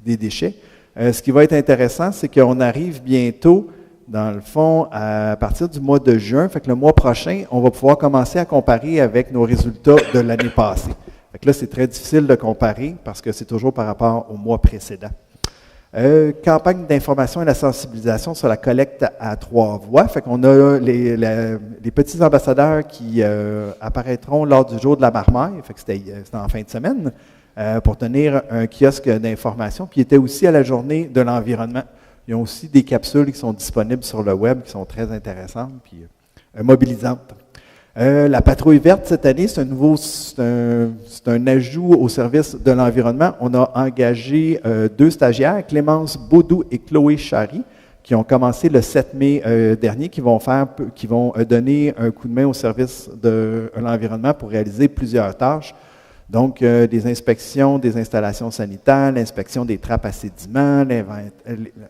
des déchets. Ce qui va être intéressant, c'est qu'on arrive bientôt, dans le fond, à partir du mois de juin, fait que le mois prochain, on va pouvoir commencer à comparer avec nos résultats de l'année passée. Fait que là, c'est très difficile de comparer parce que c'est toujours par rapport au mois précédent. Campagne d'information et de sensibilisation sur la collecte à 3 voies. Fait qu'on a les petits ambassadeurs qui apparaîtront lors du jour de la marmaille, fait que c'était en fin de semaine, pour tenir un kiosque d'information, puis il était aussi à la journée de l'environnement. Ils ont aussi des capsules qui sont disponibles sur le web, qui sont très intéressantes puis mobilisantes. La patrouille verte, cette année, c'est un ajout au service de l'environnement. On a engagé 2 stagiaires, Clémence Baudou et Chloé Chary, qui ont commencé le 7 mai dernier, qui vont donner un coup de main au service de l'environnement pour réaliser plusieurs tâches. Donc, des inspections des installations sanitaires, l'inspection des trappes à sédiments,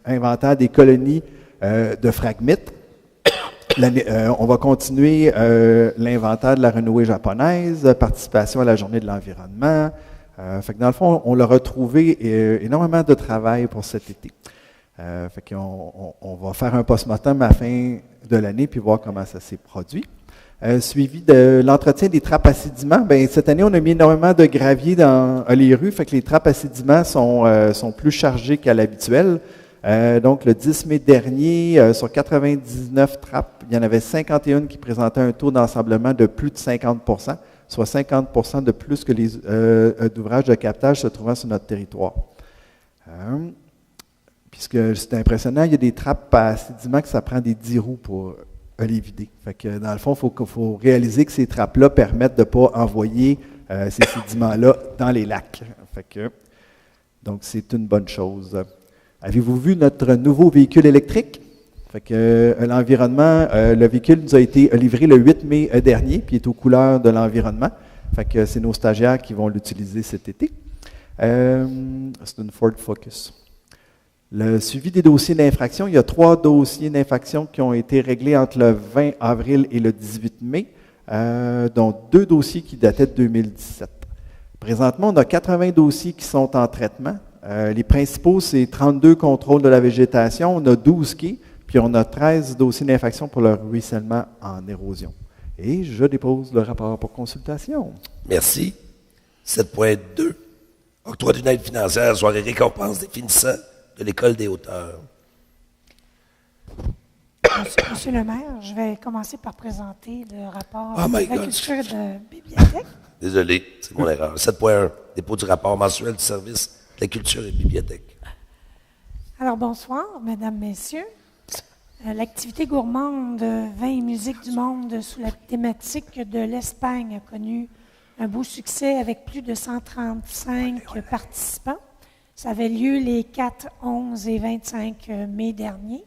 l'inventaire des colonies de phragmites. On va continuer l'inventaire de la renouée japonaise, participation à la journée de l'environnement. Fait que dans le fond, on leur a trouvé énormément de travail pour cet été. Fait qu'on va faire un post-mortem à la fin de l'année puis voir comment ça s'est produit. Suivi de l'entretien des trappes à sédiments. Bien, cette année, on a mis énormément de gravier dans les rues, fait que les trappes à sédiments sont plus chargées qu'à l'habituel. Donc, le 10 mai dernier, sur 99 trappes, il y en avait 51 qui présentaient un taux d'ensablement de plus de 50 %, soit 50 % de plus que les ouvrages de captage se trouvant sur notre territoire. Puisque c'est impressionnant, il y a des trappes à sédiments que ça prend des 10 roues pour les vider. Fait que dans le fond, il faut réaliser que ces trappes-là permettent de ne pas envoyer ces sédiments-là dans les lacs. Fait que, donc, c'est une bonne chose. Avez-vous vu notre nouveau véhicule électrique? Fait que l'environnement, le véhicule nous a été livré le 8 mai dernier, puis il est aux couleurs de l'environnement. Fait que c'est nos stagiaires qui vont l'utiliser cet été. C'est une Ford Focus. Le suivi des dossiers d'infraction, il y a 3 dossiers d'infraction qui ont été réglés entre le 20 avril et le 18 mai, dont 2 dossiers qui dataient de 2017. Présentement, on a 80 dossiers qui sont en traitement. Les principaux, c'est 32 contrôles de la végétation, on a 12 quais, puis on a 13 dossiers d'infraction pour le ruissellement en érosion. Et je dépose le rapport pour consultation. Merci. 7.2. Octroi d'une aide financière soit les récompenses des finissants de l'École des hauteurs. Monsieur le maire, je vais commencer par présenter le rapport Oh de my la God. culture de bibliothèque. Désolé, c'est mon erreur. 7.1. Dépôt du rapport mensuel du service de la culture et bibliothèque. Alors, bonsoir, mesdames, messieurs. L'activité gourmande Vin et musique du monde sous la thématique de l'Espagne a connu un beau succès avec plus de 135 participants. Ça avait lieu les 4, 11 et 25 mai dernier.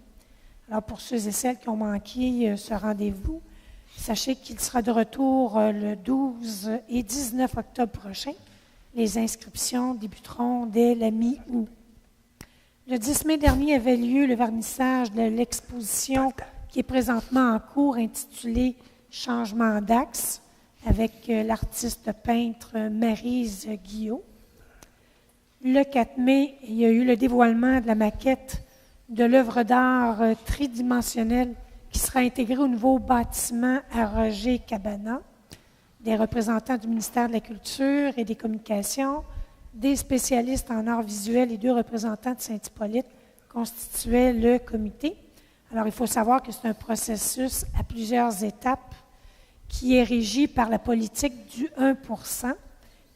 Alors, pour ceux et celles qui ont manqué ce rendez-vous, sachez qu'il sera de retour le 12 et 19 octobre prochain. Les inscriptions débuteront dès la mi-août. Le 10 mai dernier avait lieu le vernissage de l'exposition qui est présentement en cours intitulée « Changement d'axe » avec l'artiste peintre Maryse Guillot. Le 4 mai, il y a eu le dévoilement de la maquette de l'œuvre d'art tridimensionnelle qui sera intégrée au nouveau bâtiment à Roger Cabana. Des représentants du ministère de la Culture et des Communications, des spécialistes en arts visuels et 2 représentants de Saint-Hippolyte constituaient le comité. Alors, il faut savoir que c'est un processus à plusieurs étapes qui est régi par la politique du 1%,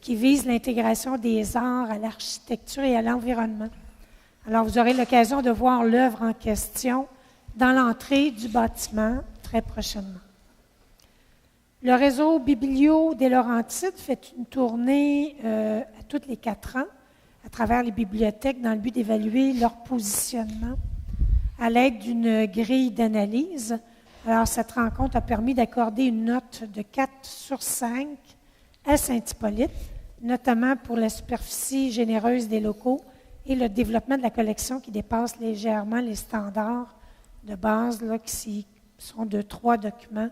qui vise l'intégration des arts à l'architecture et à l'environnement. Alors, vous aurez l'occasion de voir l'œuvre en question dans l'entrée du bâtiment très prochainement. Le réseau Biblio des Laurentides fait une tournée à tous les 4 ans à travers les bibliothèques dans le but d'évaluer leur positionnement à l'aide d'une grille d'analyse. Alors, cette rencontre a permis d'accorder une note de 4 sur 5 à Saint-Hippolyte, notamment pour la superficie généreuse des locaux et le développement de la collection qui dépasse légèrement les standards de base là, qui sont de 3 documents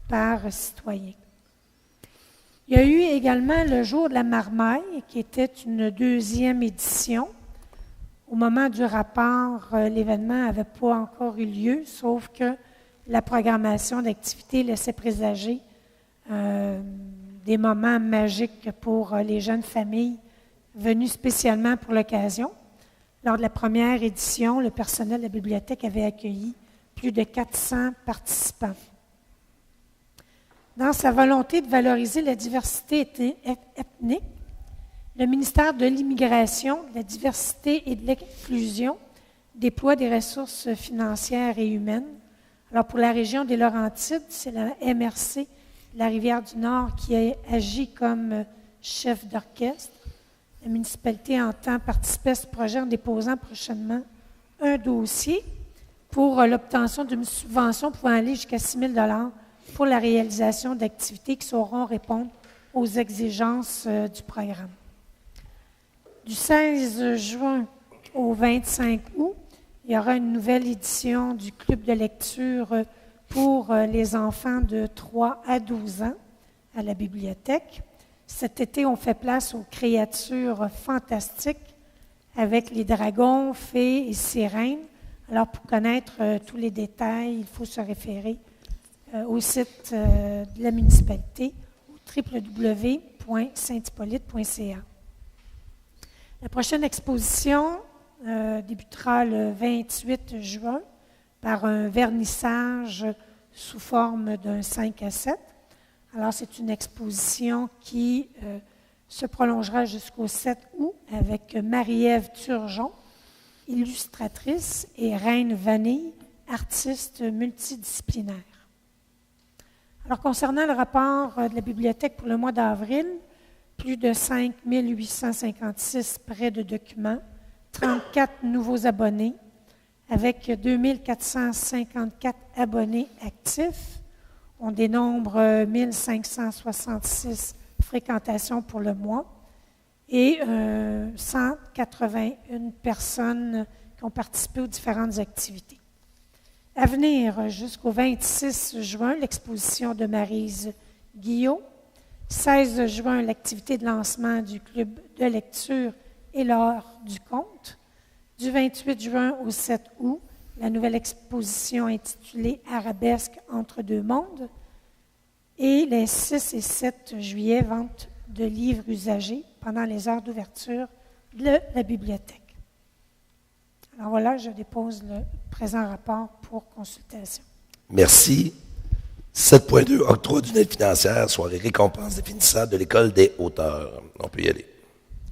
par citoyen. Il y a eu également le Jour de la Marmaille, qui était une 2e édition. Au moment du rapport, l'événement n'avait pas encore eu lieu, sauf que la programmation d'activités laissait présager des moments magiques pour les jeunes familles venues spécialement pour l'occasion. Lors de la première édition, le personnel de la bibliothèque avait accueilli plus de 400 participants. Dans sa volonté de valoriser la diversité ethnique, le ministère de l'Immigration, de la Diversité et de l'Inclusion déploie des ressources financières et humaines. Alors, pour la région des Laurentides, c'est la MRC, la Rivière-du-Nord, qui agit comme chef d'orchestre. La municipalité entend participer à ce projet en déposant prochainement un dossier pour l'obtention d'une subvention pouvant aller jusqu'à 6 000 $ pour la réalisation d'activités qui sauront répondre aux exigences du programme. Du 16 juin au 25 août, il y aura une nouvelle édition du club de lecture pour les enfants de 3 à 12 ans à la bibliothèque. Cet été, on fait place aux créatures fantastiques avec les dragons, fées et sirènes. Alors, pour connaître tous les détails, il faut se référer au site de la municipalité au www.sainthippolyte.ca. La prochaine exposition débutera le 28 juin par un vernissage sous forme d'un 5 à 7. Alors, c'est une exposition qui se prolongera jusqu'au 7 août avec Marie-Ève Turgeon, illustratrice, et Reine Vanille, artiste multidisciplinaire. Alors, concernant le rapport de la bibliothèque pour le mois d'avril, plus de 5 856 prêts de documents, 34 nouveaux abonnés, avec 2 454 abonnés actifs. On dénombre 1 566 fréquentations pour le mois et 181 personnes qui ont participé aux différentes activités. À venir, jusqu'au 26 juin, l'exposition de Maryse Guillot. 16 juin, l'activité de lancement du club de lecture et l'heure du conte. Du 28 juin au 7 août, la nouvelle exposition intitulée « Arabesque entre deux mondes ». Et les 6 et 7 juillet, vente de livres usagés pendant les heures d'ouverture de la bibliothèque. Alors voilà, je dépose le présent rapport pour consultation. Merci. 7.2, octroi d'une aide financière, soirée récompense définissante de l'École des hauteurs. On peut y aller.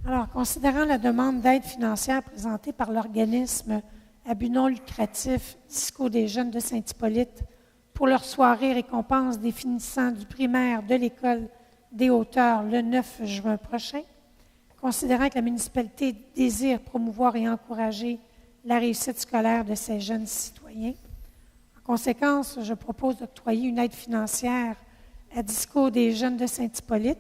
Alors, considérant la demande d'aide financière présentée par l'organisme à but non lucratif Disco des jeunes de Saint-Hippolyte pour leur soirée récompense définissant du primaire de l'École des hauteurs le 9 juin prochain, considérant que la municipalité désire promouvoir et encourager la réussite scolaire de ces jeunes citoyens. En conséquence, je propose d'octroyer une aide financière à Disco des jeunes de Saint-Hippolyte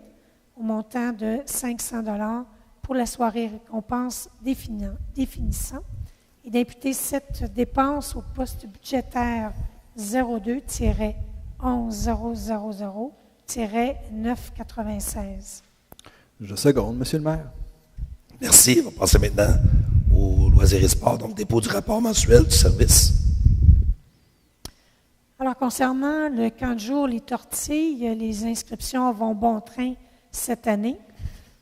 au montant de 500 $ pour la soirée récompense définissant et d'imputer cette dépense au poste budgétaire 02-11000-996. Je seconde, Monsieur le maire. Merci. On va passer maintenant au loisirs et sports, donc dépôt du rapport mensuel du service. Alors, concernant le camp de jour Les Tortilles, les inscriptions vont bon train cette année.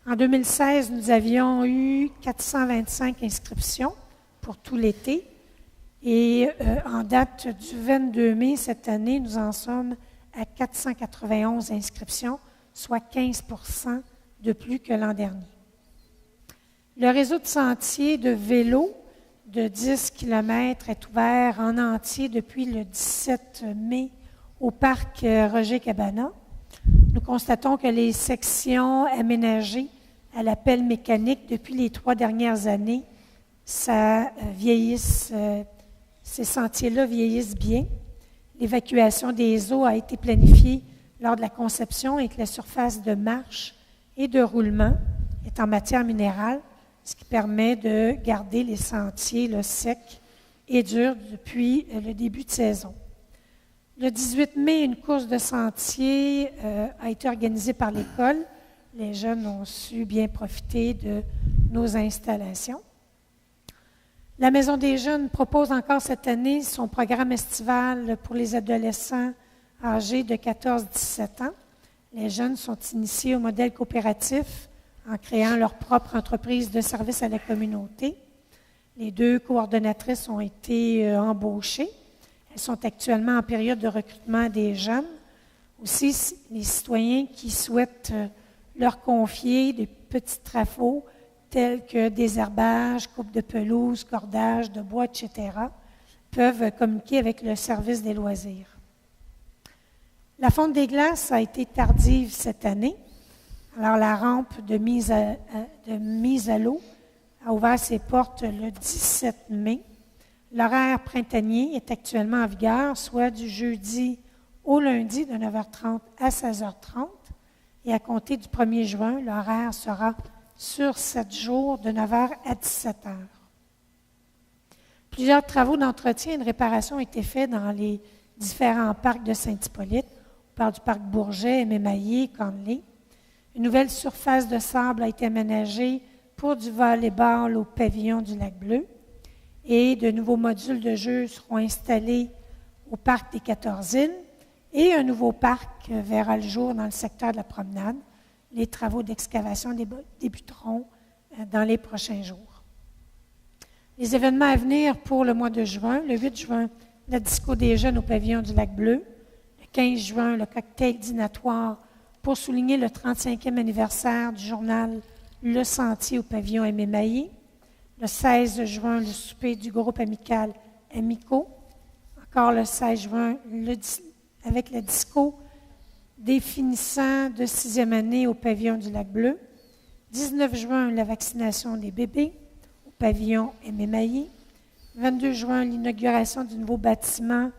En 2016, nous avions eu 425 inscriptions pour tout l'été. Et en date du 22 mai cette année, nous en sommes à 491 inscriptions, soit 15 % de plus que l'an dernier. Le réseau de sentiers de vélo de 10 km est ouvert en entier depuis le 17 mai au parc Roger-Cabana. Nous constatons que les sections aménagées à la pelle mécanique depuis les 3 dernières années, ces sentiers-là vieillissent bien. L'évacuation des eaux a été planifiée lors de la conception et que la surface de marche et de roulement est en matière minérale, ce qui permet de garder les sentiers secs et durs depuis le début de saison. Le 18 mai, une course de sentier a été organisée par l'école. Les jeunes ont su bien profiter de nos installations. La Maison des jeunes propose encore cette année son programme estival pour les adolescents âgés de 14-17 ans. Les jeunes sont initiés au modèle coopératif en créant leur propre entreprise de service à la communauté. Les 2 coordonnatrices ont été embauchées. Elles sont actuellement en période de recrutement des jeunes. Aussi, les citoyens qui souhaitent leur confier des petits travaux tels que désherbage, coupe de pelouse, cordage de bois, etc., peuvent communiquer avec le service des loisirs. La fonte des glaces a été tardive cette année. Alors, la rampe de mise à l'eau a ouvert ses portes le 17 mai. L'horaire printanier est actuellement en vigueur, soit du jeudi au lundi de 9h30 à 16h30. Et à compter du 1er juin, l'horaire sera sur 7 jours de 9h à 17h. Plusieurs travaux d'entretien et de réparation ont été faits dans les différents parcs de Saint-Hippolyte. On parle du parc Bourget, Mémaillé, Conley. Une nouvelle surface de sable a été aménagée pour du volley-ball au pavillon du Lac-Bleu. Et de nouveaux modules de jeux seront installés au parc des 14 îles. Et un nouveau parc verra le jour dans le secteur de la promenade. Les travaux d'excavation débuteront dans les prochains jours. Les événements à venir pour le mois de juin. Le 8 juin, la disco des jeunes au pavillon du Lac-Bleu. Le 15 juin, le cocktail dînatoire pour souligner le 35e anniversaire du journal Le Sentier au pavillon Aimé Maillé. Le 16 juin, le souper du groupe amical Amico. Encore le 16 juin, avec la disco définissant de 6e année au pavillon du Lac-Bleu. 19 juin, la vaccination des bébés au pavillon Aimé Maillé. 22 juin, l'inauguration du nouveau bâtiment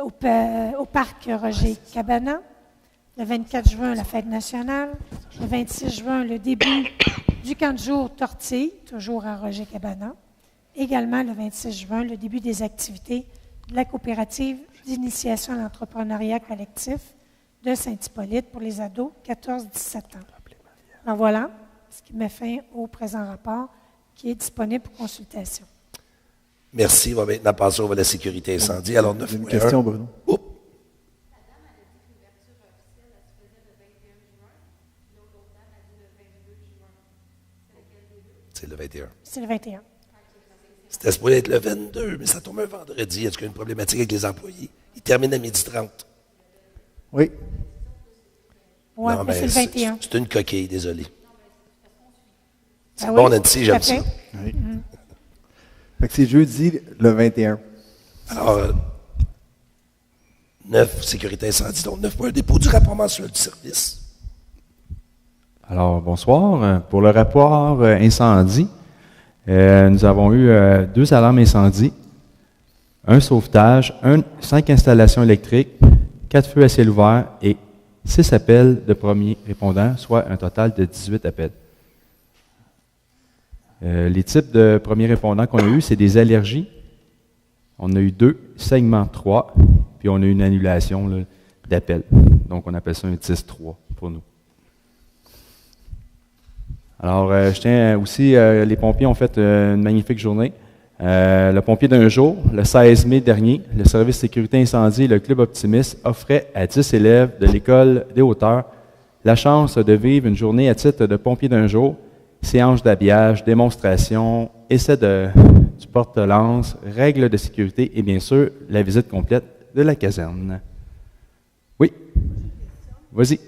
au parc Roger-Cabana. Le 24 juin, la fête nationale. Le 26 juin, le début du camp de jour Tortille, toujours à Roger-Cabana. Également, le 26 juin, le début des activités de la coopérative d'initiation à l'entrepreneuriat collectif de Saint-Hippolyte pour les ados 14-17 ans. Alors voilà, ce qui met fin au présent rapport, qui est disponible pour consultation. Merci. On va maintenant passer au volet sécurité incendie. Alors, 9.1. Une question, Bruno. Oups. C'est le 21. C'est le 21. C'était supposé être le 22, mais ça tombe un vendredi. Est-ce qu'il y a une problématique avec les employés? Il termine à 12h30. Oui. Oui, Non, mais c'est le 21. C'est une coquille, désolé. C'est Ah bon, oui, Nancy, tout j'aime à fait. ça. Oui. Fait que c'est jeudi le 21. Alors, 9, sécurité incendie. Donc, 9.1, dépôt du rapport mensuel du service. Alors, bonsoir. Pour le rapport incendie, nous avons eu 2 alarmes incendie, un sauvetage, 5 installations électriques, 4 feux à ciel ouvert et 6 appels de premiers répondants, soit un total de 18 appels. Les types de premiers répondants qu'on a eus, c'est des allergies. On a eu 2, saignements 3, puis on a eu une annulation d'appel. Donc, on appelle ça un 10-3 pour nous. Alors, je tiens aussi, les pompiers ont fait une magnifique journée. Le pompier d'un jour, le 16 mai dernier, le service sécurité incendie et le Club Optimiste offrait à 10 élèves de l'École des hauteurs la chance de vivre une journée à titre de pompier d'un jour, séance d'habillage, démonstration, essai du porte-lance, règles de sécurité et bien sûr, la visite complète de la caserne. Oui? Vas-y.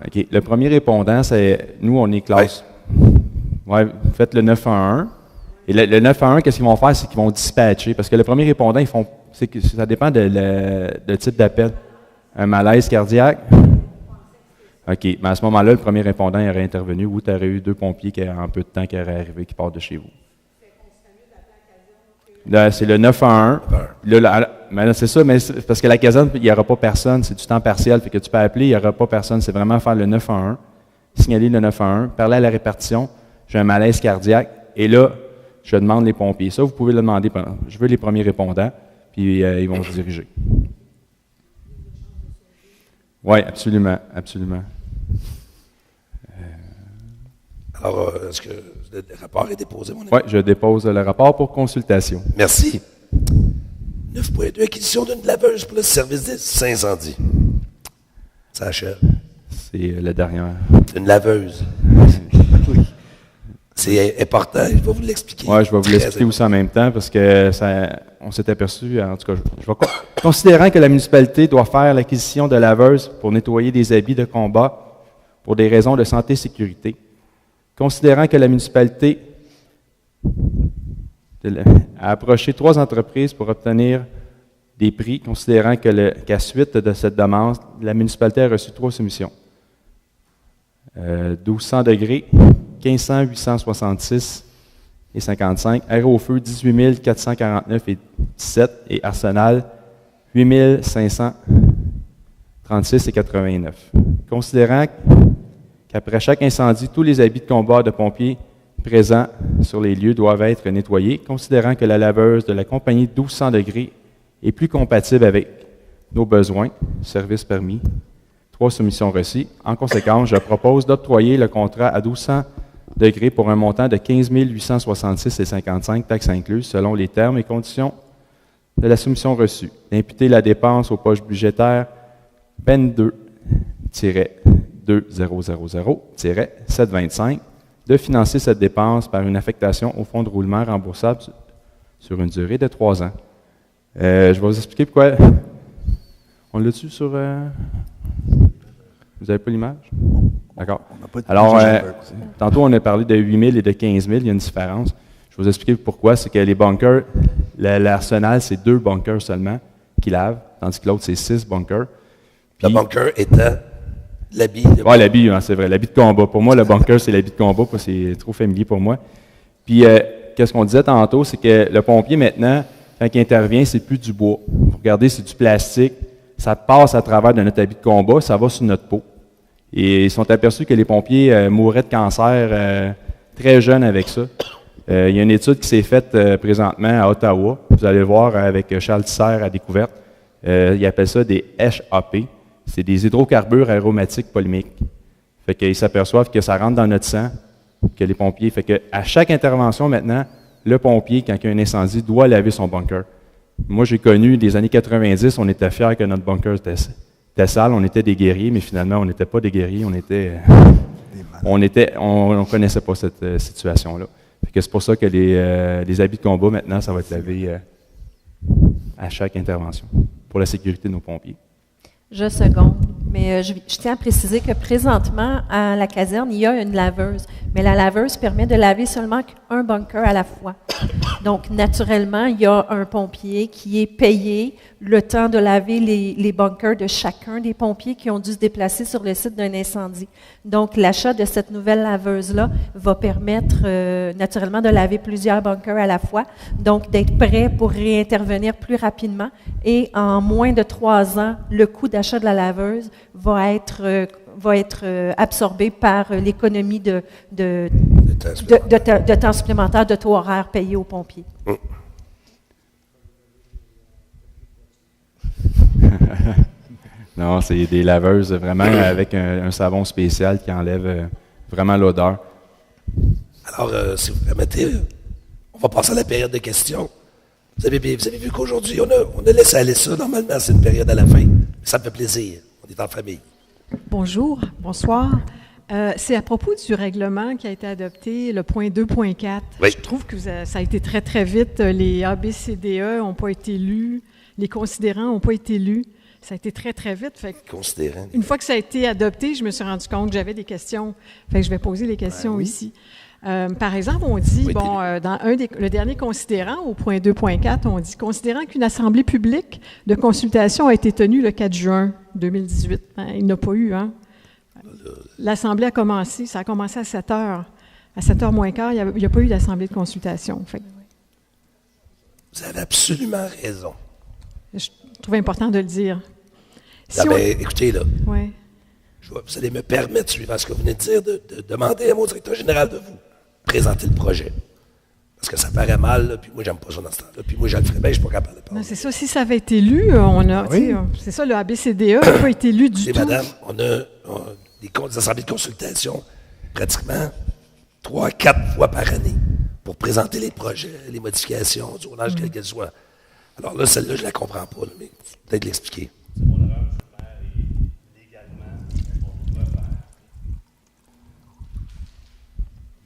OK. Le premier répondant, c'est nous, on est classe. Ouais, vous faites le 911. Et le 911, qu'est-ce qu'ils vont faire? C'est qu'ils vont dispatcher. Parce que le premier répondant, ça dépend de type d'appel. Un malaise cardiaque. OK. Mais à ce moment-là, le premier répondant il aurait intervenu ou tu aurais eu 2 pompiers qui, en peu de temps qui auraient arrivé, qui partent de chez vous. Là, c'est le 911. Là, c'est ça, mais c'est parce que la caserne, il n'y aura pas personne, c'est du temps partiel, fait que tu peux appeler, il n'y aura pas personne. C'est vraiment faire le 911, signaler le 911, parler à la répartition, j'ai un malaise cardiaque, et là, je demande les pompiers. Ça, vous pouvez le demander. Je veux les premiers répondants, puis ils vont se diriger. Oui, absolument, absolument. Alors, est-ce que le rapport est déposé, mon ami? Oui, je dépose le rapport pour consultation. Merci. 9.2, acquisition d'une laveuse pour le service incendie. Ça achève. C'est le dernier. Une laveuse. C'est important, je vais vous l'expliquer. Oui, je vais vous l'expliquer aussi en même temps parce que on s'est aperçu, en tout cas, considérant que la municipalité doit faire l'acquisition de laveuses pour nettoyer des habits de combat pour des raisons de santé et sécurité, considérant que la municipalité a approché 3 entreprises pour obtenir des prix, considérant qu'à suite de cette demande, la municipalité a reçu 3 soumissions. 1200 degrés, 1500, 866 et 55, Aéro au feu 18 449 et 17 et Arsenal 8 536 et 89. Considérant qu'après chaque incendie, tous les habits de combat de pompiers présents sur les lieux doivent être nettoyés, considérant que la laveuse de la compagnie 1200 degrés est plus compatible avec nos besoins, service permis, 3 soumissions reçues. En conséquence, je propose d'octroyer le contrat à 1200 degrés pour un montant de 15 866 et 55, taxes incluses, selon les termes et conditions de la soumission reçue. D'imputer la dépense aux poches budgétaires 22-2000-725, de financer cette dépense par une affectation au fonds de roulement remboursable sur une durée de 3 ans. Je vais vous expliquer pourquoi. On l'a-tu sur... Vous n'avez pas l'image? D'accord. Alors, tantôt, on a parlé de 8 000 et de 15 000. Il y a une différence. Je vais vous expliquer pourquoi. C'est que les bunkers, l'arsenal, c'est 2 bunkers seulement qui lavent, tandis que l'autre, c'est 6 bunkers. Puis, le bunker étant l'habit. Oui, l'habit, hein, c'est vrai. L'habit de combat. Pour moi, le bunker, c'est l'habit de combat. C'est trop familier pour moi. Puis, qu'est-ce qu'on disait tantôt, c'est que le pompier, maintenant, quand il intervient, c'est plus du bois. Vous regardez, c'est du plastique. Ça passe à travers de notre habit de combat, ça va sur notre peau. Et ils sont aperçus que les pompiers mouraient de cancer très jeunes avec ça. Il y a une étude qui s'est faite présentement à Ottawa. Vous allez voir avec Charles Tisser à Découverte. Ils appellent ça des HAP. C'est des hydrocarbures aromatiques polymiques. Fait qu'ils s'aperçoivent que ça rentre dans notre sang, que les pompiers. Fait qu'à chaque intervention maintenant, le pompier, quand il y a un incendie, doit laver son bunker. Moi, j'ai connu des années 90, on était fiers que notre bunker était sale, on était des guerriers, mais finalement, on n'était pas des guerriers, on connaissait pas cette situation-là. Fait que c'est pour ça que les habits de combat, maintenant, ça va être lavé à chaque intervention, pour la sécurité de nos pompiers. Je seconde, mais je tiens à préciser que présentement, à la caserne, il y a une laveuse, mais la laveuse permet de laver seulement un bunker à la fois. Donc, naturellement, il y a un pompier qui est payé le temps de laver les bunkers de chacun des pompiers qui ont dû se déplacer sur le site d'un incendie. Donc, l'achat de cette nouvelle laveuse-là va permettre naturellement de laver plusieurs bunkers à la fois, donc d'être prêt pour réintervenir plus rapidement. Et en moins de 3 ans, le coût d'achat de la laveuse va être absorbé par l'économie de temps supplémentaire, de taux horaire payé aux pompiers. Non, c'est des laveuses vraiment avec un savon spécial qui enlève vraiment l'odeur. Alors, si vous permettez, on va passer à la période de questions. Vous avez vu qu'aujourd'hui, on a laissé aller ça. Normalement, c'est une période à la fin. Mais ça me fait plaisir. On est en famille. Bonjour, bonsoir. C'est à propos du règlement qui a été adopté, le point 2.4. Oui. Je trouve que ça a été très, très vite. Les ABCDE n'ont pas été lus. Les considérants n'ont pas été lus. Ça a été très, très vite. Considérant. Une fois que ça a été adopté, je me suis rendu compte que j'avais des questions. Fait que je vais poser les questions ici. Par exemple, on dit, dans le dernier considérant, au point 2.4, on dit « Considérant qu'une assemblée publique de consultation a été tenue le 4 juin 2018. » Il n'y en a pas eu, hein? L'assemblée a commencé, ça a commencé à 7 heures. À 7h moins quart, il n'y a pas eu d'assemblée de consultation. Fait. Vous avez absolument raison. Je trouve important de le dire. Écoutez, là, ouais. Vous allez me permettre, suivant ce que vous venez de dire, de demander à mon directeur général de vous présenter le projet. Parce que ça paraît mal, là, puis moi, j'aime pas ça dans ce temps-là. Puis moi, je le ferais bien, je ne suis pas capable de parler. Non, c'est ça. Si ça avait été lu, c'est ça, le ABCDE n'a pas été lu du tout. Madame, on a des assemblées de consultation pratiquement 3-4 fois par année pour présenter les projets, les modifications, du roulage, quel qu'elles soient. Alors là, celle-là, je ne la comprends pas, là, mais peut-être l'expliquer. C'est mon erreur, et légalement, on va refaire.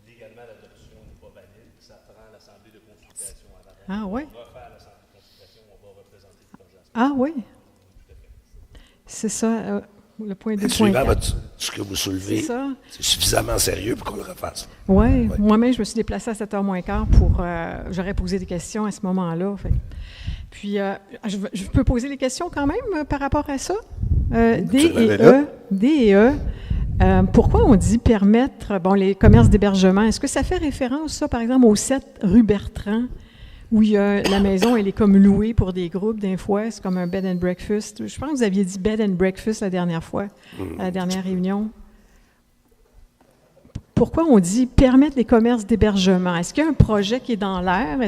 Légalement, l'adoption n'est pas valide. Ça prend l'assemblée de consultation avant. Ah oui? On va refaire l'assemblée de consultation, on va représenter le projet. Ah oui? C'est ça, le point 2.4. Suivant ce que vous soulevez, c'est suffisamment sérieux pour qu'on le refasse. Oui, moi-même, je me suis déplacée à 7h moins quart pour... j'aurais posé des questions à ce moment-là. Fait. Puis, je peux poser les questions quand même par rapport à ça? D et E. Pourquoi on dit permettre les commerces d'hébergement? Est-ce que ça fait référence, ça, par exemple, au 7 rue Bertrand, où la maison, elle est comme louée pour des groupes d'un fois, c'est comme un bed and breakfast. Je pense que vous aviez dit bed and breakfast la dernière fois, à la dernière réunion. Pourquoi on dit permettre les commerces d'hébergement? Est-ce qu'il y a un projet qui est dans l'air?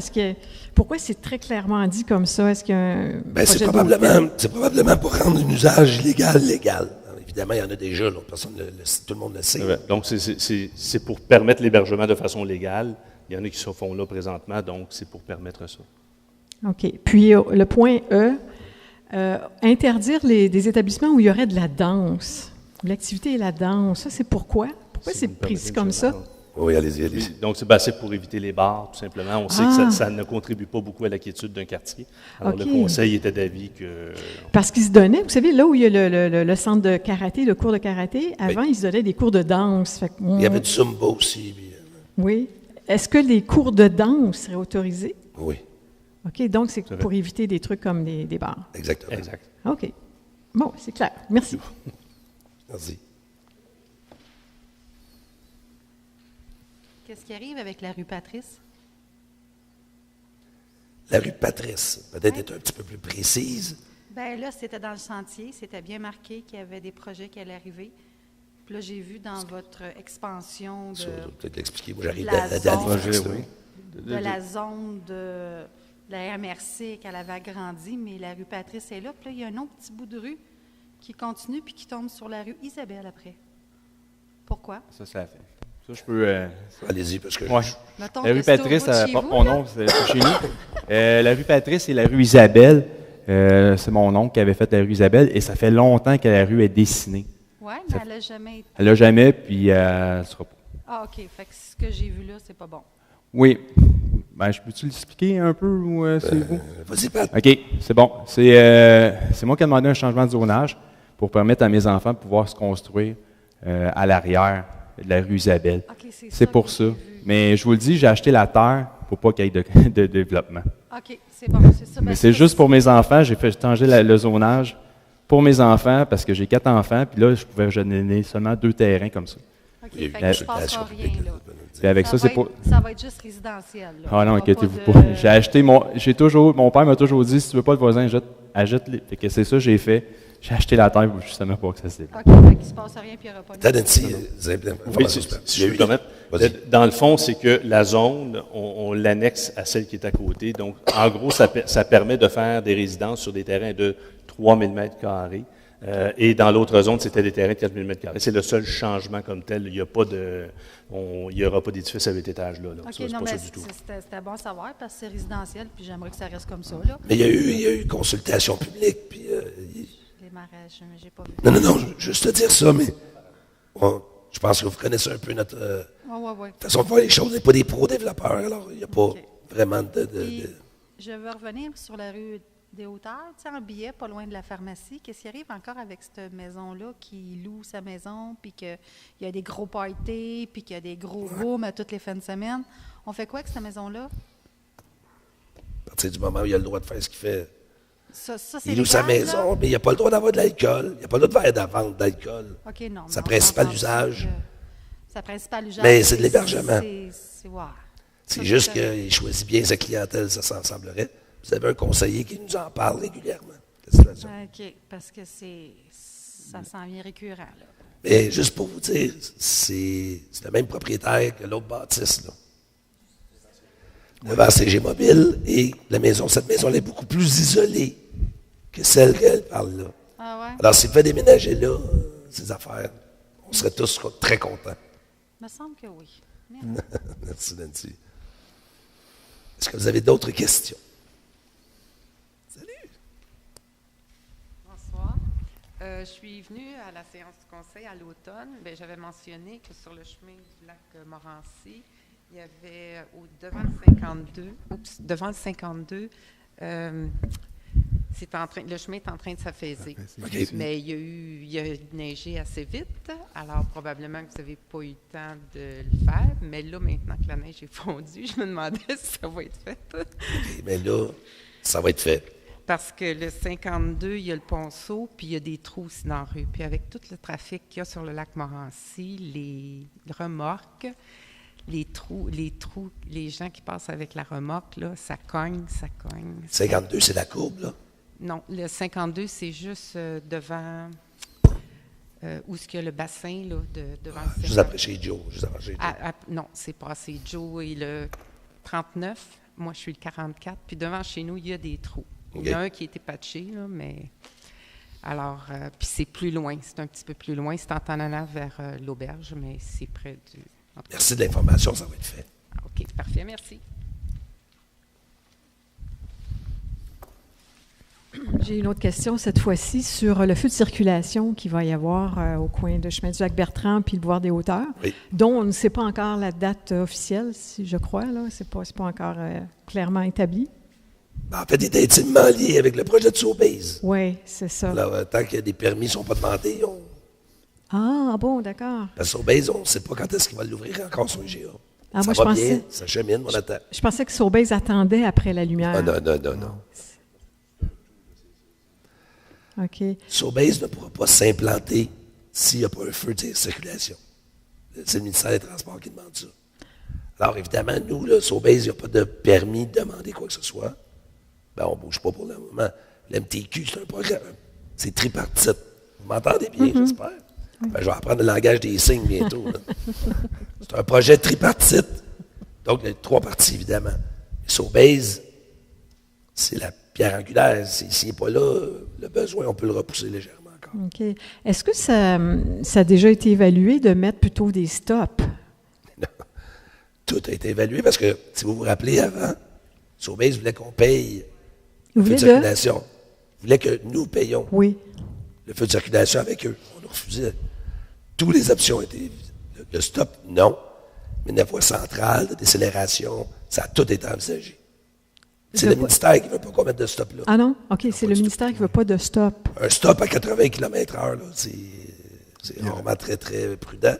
Pourquoi c'est très clairement dit comme ça? Est-ce qu'il y a un projet c'est probablement pour rendre un usage illégal légal. Alors, évidemment, il y en a déjà, là, tout le monde le sait. Donc, c'est pour permettre l'hébergement de façon légale. Il y en a qui se font là présentement, donc c'est pour permettre ça. OK. Puis, le point E, interdire des établissements où il y aurait de la danse. L'activité et la danse, ça, c'est pourquoi? Pourquoi c'est précis comme ça? Oui, allez-y. Donc, c'est pour éviter les bars, tout simplement. On sait que ça ne contribue pas beaucoup à la quiétude d'un quartier. Alors, le conseil était d'avis que... Parce qu'ils se donnaient, vous savez, là où il y a le centre de karaté, le cours de karaté, avant, ils se donnaient des cours de danse. Il y avait du Zumba aussi. Oui. Est-ce que les cours de danse seraient autorisés? Oui. OK, donc c'est pour éviter des trucs comme des bars. Exactement. Exact. OK. Bon, c'est clair. Merci. Merci. Qu'est-ce qui arrive avec la rue Patrice? La rue Patrice, peut-être être un petit peu plus précise. Bien là, c'était dans le sentier, c'était bien marqué qu'il y avait des projets qui allaient arriver. Puis là, j'ai vu dans votre expansion Ça, je vais peut-être l'expliquer. Moi, de j'arrive la de zone, Oui. la zone de la MRC qu'elle avait agrandie, mais la rue Patrice est là. Puis là, il y a un autre petit bout de rue qui continue puis qui tombe sur la rue Isabelle après. Pourquoi? Ça fait. Ça, je peux. Allez-y, parce que Ouais. Mettons La que rue c'est au Patrice, bout de elle chez porte vous, mon là. nom, c'est chez nous. La rue Patrice et la rue Isabelle, c'est mon oncle qui avait fait la rue Isabelle, et ça fait longtemps que la rue est dessinée. Oui, mais elle n'a jamais été. Elle l'a jamais, puis elle ne sera pas. Ah, OK. Fait que ce que j'ai vu là, c'est pas bon. Oui. Ben, je peux-tu l'expliquer un peu ou c'est vous? vas-y, Pat. OK, c'est bon. C'est moi qui ai demandé un changement de zonage pour permettre à mes enfants de pouvoir se construire à l'arrière de la rue Isabelle. OK, C'est pour ça. Mais je vous le dis, j'ai acheté la terre pour pas qu'il y ait de développement. OK, c'est bon, c'est ça. Mais Ben, c'est ça, juste pour mes enfants. J'ai fait changer le zonage pour mes enfants parce que j'ai 4 enfants. Puis là, je pouvais donner seulement 2 terrains comme ça. OK, Il y a eu fait une que je consultation passe rien, publique, là. Puis avec ça, c'est va pour. être- ça va être juste résidentiel, là. Ah non, Il y aura inquiétez-vous pas. pas. J'ai acheté mon père m'a toujours dit, si tu veux pas de voisin, achète-les. Fait que c'est ça que j'ai fait. J'ai acheté la terre justement pour que ça se développe. OK, fait qu'il se passe rien puis il n'y aura pas de. T'as Nancy, Oui, si je peux me permettre. Dans le fond, c'est que la zone, on l'annexe à celle qui est à côté. Donc, en gros, ça permet de faire des résidences sur des terrains de 3000 mètres carrés. Et dans l'autre zone, c'était des terrains de 4000 mètres carrés. C'est le seul changement comme tel. Il n'y aura pas d'édifice à 8 étages là. OK, Ça, c'est non, pas mais ça du tout. c'était bon à savoir parce que c'est résidentiel puis j'aimerais que ça reste comme ça, là. Mais il y a eu consultation publique, puis... Les mariages, j'ai pas vu. non, juste te dire ça, mais je pense que vous connaissez un peu notre Oui. façon de voir les choses. On n'est pas des pro-développeurs, alors il n'y a pas OK. vraiment Puis, je veux revenir sur la rue des Hauteurs, tu sais, en billet, pas loin de la pharmacie. Qu'est-ce qui arrive encore avec cette maison-là qui loue sa maison, puis qu'il y a des gros parties, puis qu'il y a des gros booms à toutes les fins de semaine? On fait quoi avec cette maison-là? À partir du moment où il a le droit de faire ce qu'il fait, Ça, c'est il loue sa légal, maison, là? mais il n'a pas le droit d'avoir de l'alcool. Il n'a pas le droit de faire de la vente d'alcool. OK, non. Sa mais on principale s'entend usage. que Sa principale usage. Mais c'est de l'hébergement. Ouais. C'est Ça, juste correct. qu'il choisit bien sa clientèle, ça semblerait. Vous avez un conseiller qui nous en parle régulièrement. La situation. OK, parce que ça s'en vient récurrent, là. Mais juste pour vous dire, c'est le même propriétaire que l'autre bâtisse, là. Devant CG Mobile, et cette maison-là est beaucoup plus isolée que celle qu'elle parle là. Ah ouais? Alors, s'il fait déménager là, ses affaires, on serait tous très contents. Il me semble que oui. Merci. Merci, Nancy. Est-ce que vous avez d'autres questions? Salut! Bonsoir. Je suis venue à la séance du conseil à l'automne. Bien, j'avais mentionné que sur le chemin du lac Morancy, il y avait devant le 52, le chemin est en train de s'affaiser. OK. Mais il a neigé assez vite, alors probablement que vous n'avez pas eu le temps de le faire. Mais là, maintenant que la neige est fondue, je me demandais si ça va être fait. OK, mais là, ça va être fait. Parce que le 52, il y a le ponceau, puis il y a des trous aussi dans la rue. Puis avec tout le trafic qu'il y a sur le lac Morancy, les remorques, les trous, les gens qui passent avec la remorque, là, ça cogne. 52, c'est la courbe, là? Non, le 52, c'est juste devant où est-ce qu'il y a le bassin, là, devant le 52. Juste après chez Joe. Juste avant chez Joe. Non, c'est passé Joe et le 39. Moi, je suis le 44. Puis devant chez nous, il y a des trous. Il y en a un qui a été patché, là, mais... Alors, puis c'est plus loin. C'est un petit peu plus loin. C'est en t'en allant vers l'auberge, mais c'est près du... Merci de l'information, ça va être fait. OK, parfait, merci. J'ai une autre question, cette fois-ci, sur le feu de circulation qu'il va y avoir au coin de chemin du Lac-Bertrand puis le boulevard des Hauteurs, Oui. dont on ne sait pas encore la date officielle, si je crois. Là, c'est pas encore clairement établi. En fait, il est intimement lié avec le projet de Sobeys. Oui, c'est ça. Alors, tant que des permis ne sont pas demandés, Ah, bon, d'accord. parce que Sobeys, on ne sait pas quand est-ce qu'il va l'ouvrir encore son IGA. Ah, ça moi, va je pensais- bien, ça chemine, on attend. Je pensais que Sobeys attendait après la lumière. Ah, non. OK. Sobeys ne pourra pas s'implanter s'il n'y a pas un feu de circulation. C'est le ministère des Transports qui demande ça. Alors, évidemment, nous, là, Sobeys, il n'y a pas de permis de demander quoi que ce soit. Ben, on ne bouge pas pour le moment. L'MTQ, c'est un programme. C'est tripartite. Vous m'entendez bien, j'espère? Ben, je vais apprendre le langage des signes bientôt. Là. C'est un projet tripartite. Donc, il y a 3 parties, évidemment. Sobeys, c'est la pierre angulaire. S'il n'est pas là, le besoin, on peut le repousser légèrement encore. OK. Est-ce que ça a déjà été évalué de mettre plutôt des stops? Non. Tout a été évalué parce que, si vous vous rappelez avant, Sobeys voulait qu'on paye le feu de circulation. Ils voulaient que nous payions le feu de circulation avec eux. On a refusé. Toutes les options étaient. Le stop, non. Mais la voie centrale, de décélération, ça a tout été envisagé. C'est le ministère qui ne veut pas qu'on mette de stop là. Ah non? OK, c'est le ministère qui ne veut pas de stop. Un stop à 80 km/h, c'est vraiment très, très prudent.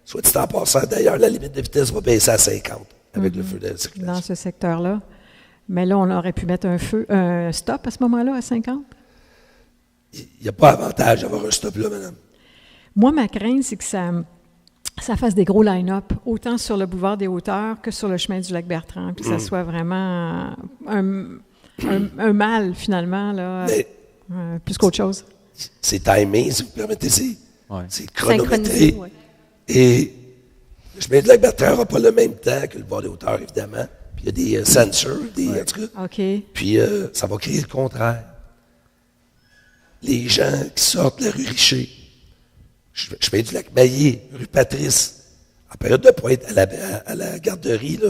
Soit dit en passant, d'ailleurs, la limite de vitesse va baisser à 50 avec le feu de circulation. Dans ce secteur-là. Mais là, on aurait pu mettre un stop à ce moment-là, à 50? Il n'y a pas avantage d'avoir un stop là, madame. Moi, ma crainte, c'est que ça fasse des gros line-up, autant sur le boulevard des Hauteurs que sur le chemin du Lac-Bertrand, puis que ça soit vraiment un mal, finalement, là, plus qu'autre chose. C'est timé, si vous permettez, c'est chronométré. Et le chemin du Lac-Bertrand n'aura pas le même temps que le boulevard des Hauteurs, évidemment. Puis il y a des sensors, en tout cas. OK. Puis ça va créer le contraire. Les gens qui sortent de la rue Richer, je fais du lac Maillé, rue Patrice, en période de pointe à la garderie, là,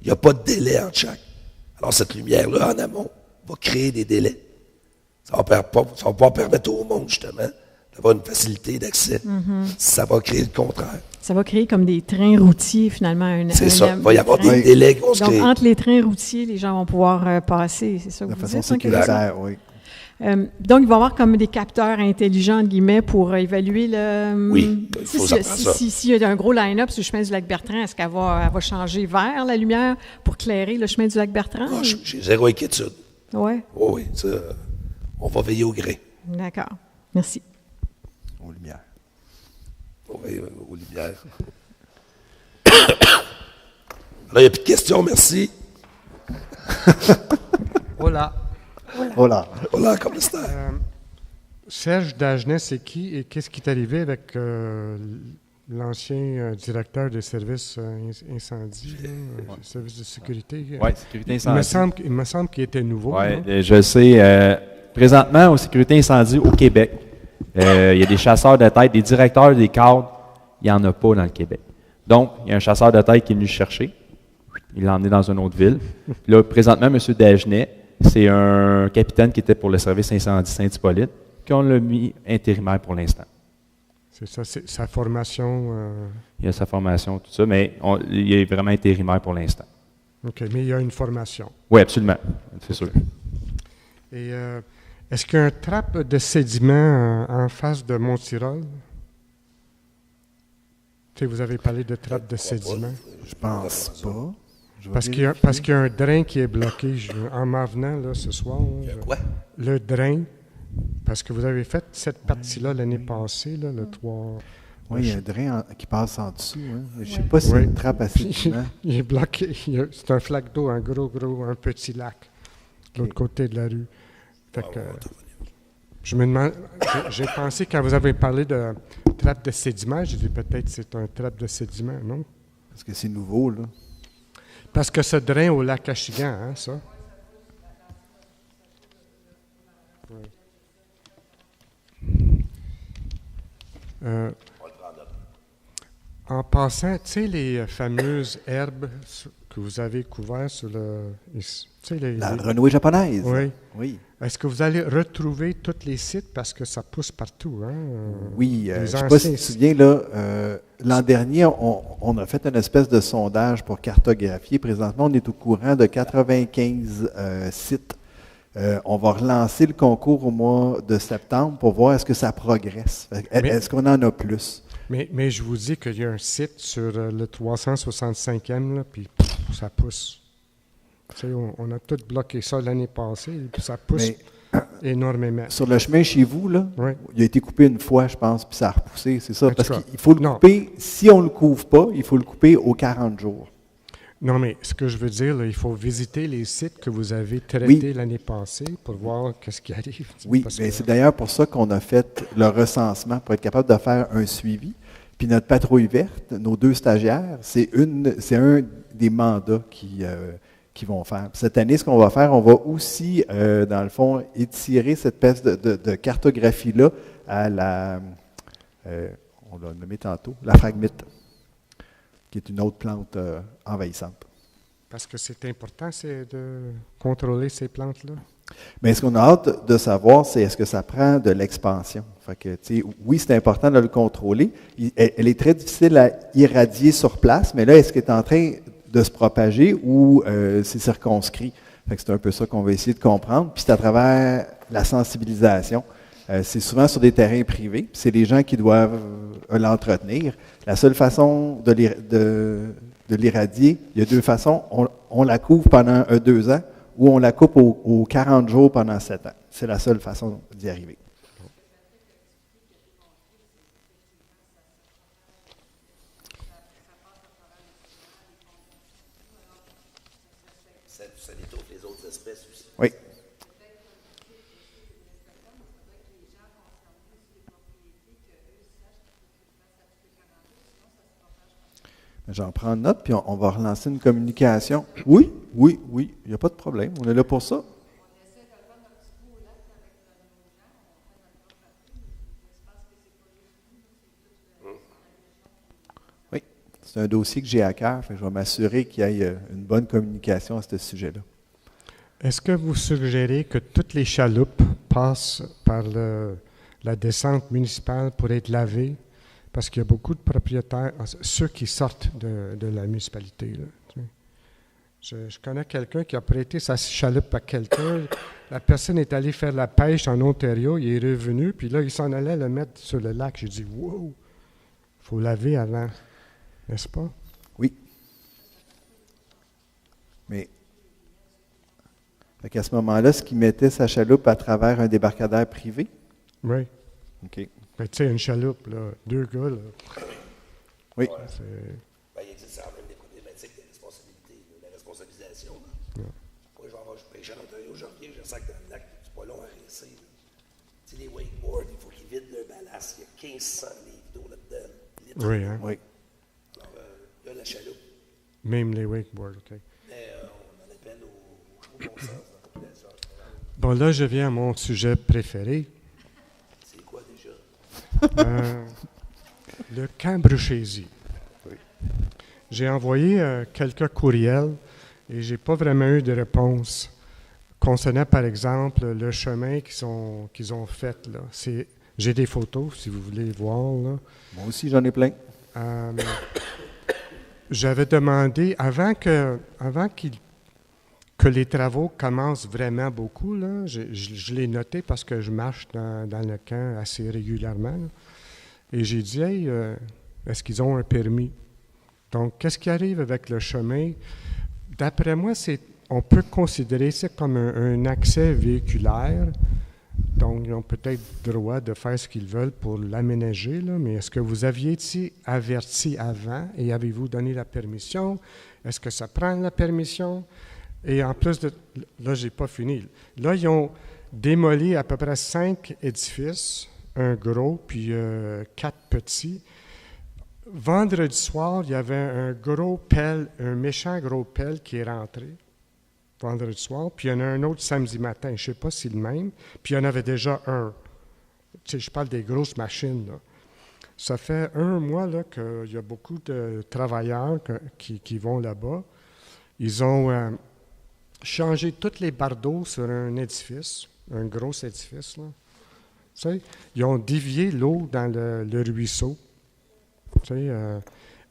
il n'y a pas de délai entre chaque. Alors cette lumière-là, en amont, va créer des délais. Ça va pouvoir permettre au monde, justement, d'avoir une facilité d'accès. Ça va créer le contraire. Ça va créer comme des trains routiers, finalement. C'est ça. Il va y avoir des délais qui vont se créer. Donc, entre les trains routiers, les gens vont pouvoir passer. C'est ça que vous dites? De façon sécuritaire, oui. Donc, il va y avoir comme des capteurs intelligents, entre guillemets, pour évaluer le... Oui, il faut ça. S'il y a un gros line-up sur le chemin du Lac-Bertrand, est-ce qu'elle va changer vers la lumière pour clairer le chemin du Lac-Bertrand? Ah, j'ai zéro inquiétude. Oui? Oui, ça, on va veiller au gré. D'accord. Merci. Aux lumières. Oui, aux lumières. Alors, il n'y a plus de questions, merci. Hola. Hola. Hola, comment ça? Serge Dagenet, c'est qui et qu'est-ce qui est arrivé avec l'ancien directeur des services incendie, services de sécurité? Oui, sécurité incendie. Il me semble qu'il était nouveau. Oui, je sais. Présentement, aux sécurités incendie au Québec, il y a des chasseurs de tête, des directeurs des cadres, il n'y en a pas dans le Québec. Donc, il y a un chasseur de tête qui est venu chercher. Il l'a emmené dans une autre ville. Puis là, présentement, M. Dagenet, c'est un capitaine qui était pour le service incendie Saint-Hippolyte, qu'on l'a mis intérimaire pour l'instant. C'est ça, c'est sa formation. Il a sa formation, tout ça, mais il est vraiment intérimaire pour l'instant. OK, mais il y a une formation. Oui, absolument, c'est sûr. Et est-ce qu'il y a un trap de sédiments en face de Mont-Tirol? Tu sais, vous avez parlé de trappe de sédiments. Je pense pas. Parce qu'il y a un drain qui est bloqué. En m'en venant là, ce soir, Quoi? Le drain, parce que vous avez fait cette partie-là l'année passée, là, le 3... Oui, il y a un drain qui passe en dessous. Hein. Je ne sais pas si c'est une trappe à sédiments. Il est bloqué. C'est un flaque d'eau, un petit lac, de l'autre côté de la rue. Fait que, je me demande, j'ai pensé, quand vous avez parlé de trappe de sédiments, j'ai dit peut-être que c'est un trappe de sédiments, non? Parce que c'est nouveau, là. Parce que ce drain au lac Achigan, hein, ça? En passant, tu sais, les fameuses herbes que vous avez couvertes sur le... La renouée japonaise. Oui. Est-ce que vous allez retrouver tous les sites parce que ça pousse partout? Hein? Oui. Je ne sais pas si tu te souviens, là, l'an dernier, on a fait une espèce de sondage pour cartographier. Présentement, on est au courant de 95 sites. On va relancer le concours au mois de septembre pour voir est-ce que ça progresse. Est-ce qu'on en a plus? Mais je vous dis qu'il y a un site sur le 365e, là, puis ça pousse. Tu sais, on a tout bloqué ça l'année passée, puis ça pousse énormément. Sur le chemin chez vous, là, il a été coupé une fois, je pense, puis ça a repoussé. C'est ça, parce qu'il faut le couper. Si on ne le couvre pas, il faut le couper aux 40 jours. Non, mais ce que je veux dire, là, il faut visiter les sites que vous avez traités l'année passée pour voir qu'est-ce qui arrive. Oui, mais c'est d'ailleurs pour ça qu'on a fait le recensement, pour être capable de faire un suivi. Puis notre patrouille verte, nos 2 stagiaires, c'est un des mandats qui vont faire. Puis cette année, ce qu'on va faire, on va aussi, dans le fond, étirer cette espèce de cartographie-là à la, on l'a nommé tantôt, la phragmite, qui est une autre plante envahissante. Parce que c'est important, c'est de contrôler ces plantes-là. Bien, ce qu'on a hâte de savoir, c'est est-ce que ça prend de l'expansion. Fait que, oui, c'est important de le contrôler. Elle est très difficile à irradier sur place, mais là, est-ce qu'elle est en train de se propager ou c'est circonscrit? Fait que c'est un peu ça qu'on va essayer de comprendre. Puis c'est à travers la sensibilisation. C'est souvent sur des terrains privés, puis c'est les gens qui doivent l'entretenir. La seule façon de l'irradier, il y a 2 façons. On la couvre pendant 2 ans ou on la coupe aux 40 jours pendant 7 ans. C'est la seule façon d'y arriver. Ça détourne les autres espèces aussi. Oui. J'en prends note, puis on va relancer une communication. Oui, il n'y a pas de problème. On est là pour ça. Oui, c'est un dossier que j'ai à cœur. Je vais m'assurer qu'il y ait une bonne communication à ce sujet-là. Est-ce que vous suggérez que toutes les chaloupes passent par la descente municipale pour être lavées? Parce qu'il y a beaucoup de propriétaires, ceux qui sortent de la municipalité. Là, je connais quelqu'un qui a prêté sa chaloupe à quelqu'un. La personne est allée faire la pêche en Ontario, il est revenu, puis là, il s'en allait le mettre sur le lac. J'ai dit, wow, il faut laver avant, n'est-ce pas? Oui. Mais à ce moment-là, ce qu'il mettait sa chaloupe à travers un débarcadère privé? Oui. OK. Ben, tu sais, une chaloupe, là, 2 gars, là. Oui. Il existe quand même des problématiques de responsabilité, de la responsabilisation. Ouais. Moi, je pêche en Ontario, je reviens, je sac dans le lac, c'est pas long à rincer. Tu sais, les wakeboards, il faut qu'ils vident leur ballast. Il y a 1500 livres d'eau là-dedans. Oui, hein? Oui. Alors, là, la chaloupe. Même les wakeboards, OK. Mais on en appelle au bon sens dans la population. Bon, là, je viens à mon sujet préféré. C'est quoi déjà? Le camp Bruchésie. Oui. J'ai envoyé quelques courriels et je n'ai pas vraiment eu de réponse concernant, par exemple, le chemin qu'ils ont fait. Là. J'ai des photos, si vous voulez voir. Là. Moi aussi, j'en ai plein. J'avais demandé, avant que les travaux commencent vraiment beaucoup, là, je l'ai noté parce que je marche dans le camp assez régulièrement. Là. Et j'ai dit, hey, est-ce qu'ils ont un permis? Donc, qu'est-ce qui arrive avec le chemin? D'après moi, on peut considérer ça comme un accès véhiculaire. Donc, ils ont peut-être droit de faire ce qu'ils veulent pour l'aménager, là, mais est-ce que vous aviez été averti avant et avez-vous donné la permission? Est-ce que ça prend la permission? Et en plus de... Là, je n'ai pas fini. Là, ils ont démoli à peu près 5 édifices, un gros, puis 4 petits. Vendredi soir, il y avait un méchant gros pelle qui est rentré. Vendredi soir, puis il y en a un autre samedi matin. Je ne sais pas si c'est le même. Puis il y en avait déjà un. Tu sais, je parle des grosses machines, là. Ça fait 1 mois là, qu'il y a beaucoup de travailleurs qui vont là-bas. Ils ont changé toutes les bardeaux sur un édifice, un gros édifice, là. Tu sais, ils ont dévié l'eau dans le ruisseau. Tu sais,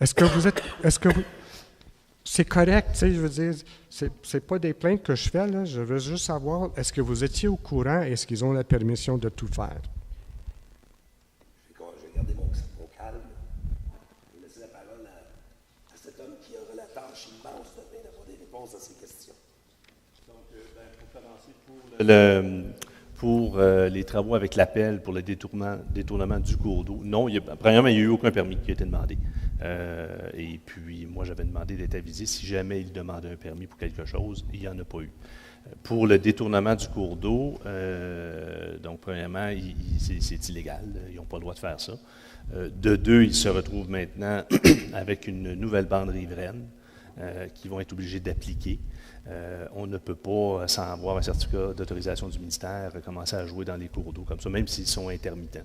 est-ce que vous... C'est correct, tu sais, je veux dire, c'est pas des plaintes que je fais, là. Je veux juste savoir, est-ce que vous étiez au courant, est-ce qu'ils ont la permission de tout faire? Je vais garder mon calme. Je vais laisser la parole à cet homme qui aura la tâche immense d'avoir des réponses à ces questions. Donc, pour commencer, pour les travaux avec l'appel pour le détournement du cours d'eau, non, premièrement, il n'y a eu aucun permis qui a été demandé. Et puis, moi, j'avais demandé d'être avisé si jamais il demandait un permis pour quelque chose, il n'y en a pas eu. Pour le détournement du cours d'eau, donc, premièrement, c'est illégal, ils n'ont pas le droit de faire ça. De deux, ils se retrouvent maintenant avec une nouvelle bande riveraine qu'ils vont être obligés d'appliquer. On ne peut pas, sans avoir un certificat d'autorisation du ministère, commencer à jouer dans les cours d'eau comme ça, même s'ils sont intermittents.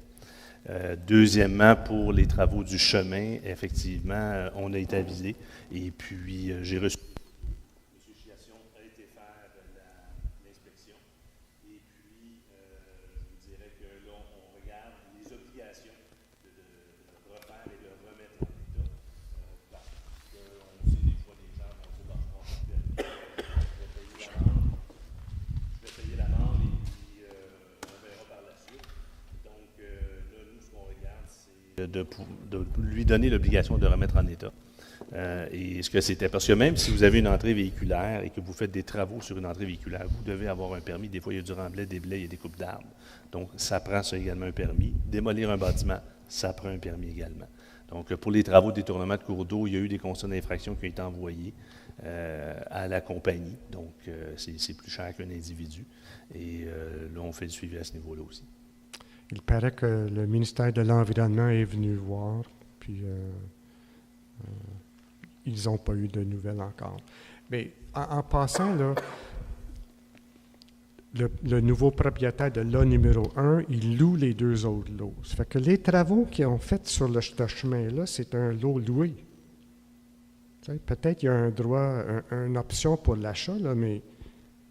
Deuxièmement, pour les travaux du chemin, effectivement, on a été avisé. Et puis, j'ai reçu... M. Chiasson a été faire l'inspection. Et puis, je vous dirais que là, on regarde les obligations de refaire et de remettre en état. Parce qu'on sait des fois, les gens vont dire, je vais payer l'amende et puis on verra par la suite. Donc, là, nous, ce qu'on regarde, c'est de lui donner l'obligation de remettre en état. Et ce que c'était, parce que même si vous avez une entrée véhiculaire et que vous faites des travaux sur une entrée véhiculaire, vous devez avoir un permis. Des fois, il y a du remblai, des blés, il y a des coupes d'arbres. Donc, ça prend ça également un permis. Démolir un bâtiment, ça prend un permis également. Donc, pour les travaux de détournement de cours d'eau, il y a eu des constats d'infraction qui ont été envoyés à la compagnie. Donc, c'est plus cher qu'un individu. Et là, on fait le suivi à ce niveau-là aussi. Il paraît que le ministère de l'Environnement est venu voir, puis ils n'ont pas eu de nouvelles encore. Mais en passant, là, le nouveau propriétaire de lot numéro 1, il loue les deux autres lots. Ça fait que les travaux qu'ils ont faits sur ce chemin-là, c'est un lot loué. Peut-être qu'il y a un droit, une option pour l'achat, là, mais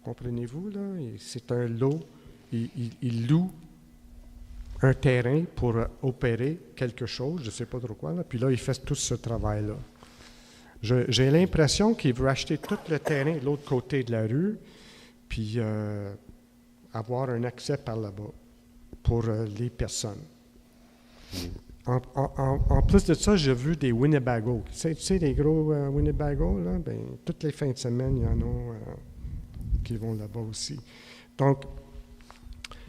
comprenez-vous, là, c'est un lot. Il loue un terrain pour opérer quelque chose, je ne sais pas trop quoi, là, puis là, il fait tout ce travail-là. J'ai l'impression qu'il veut acheter tout le terrain de l'autre côté de la rue, puis avoir un accès par là-bas pour les personnes. En plus de ça, j'ai vu des Winnebago. Tu sais les gros Winnebago, là? Ben, toutes les fins de semaine, il y en a qui vont là-bas aussi. Donc,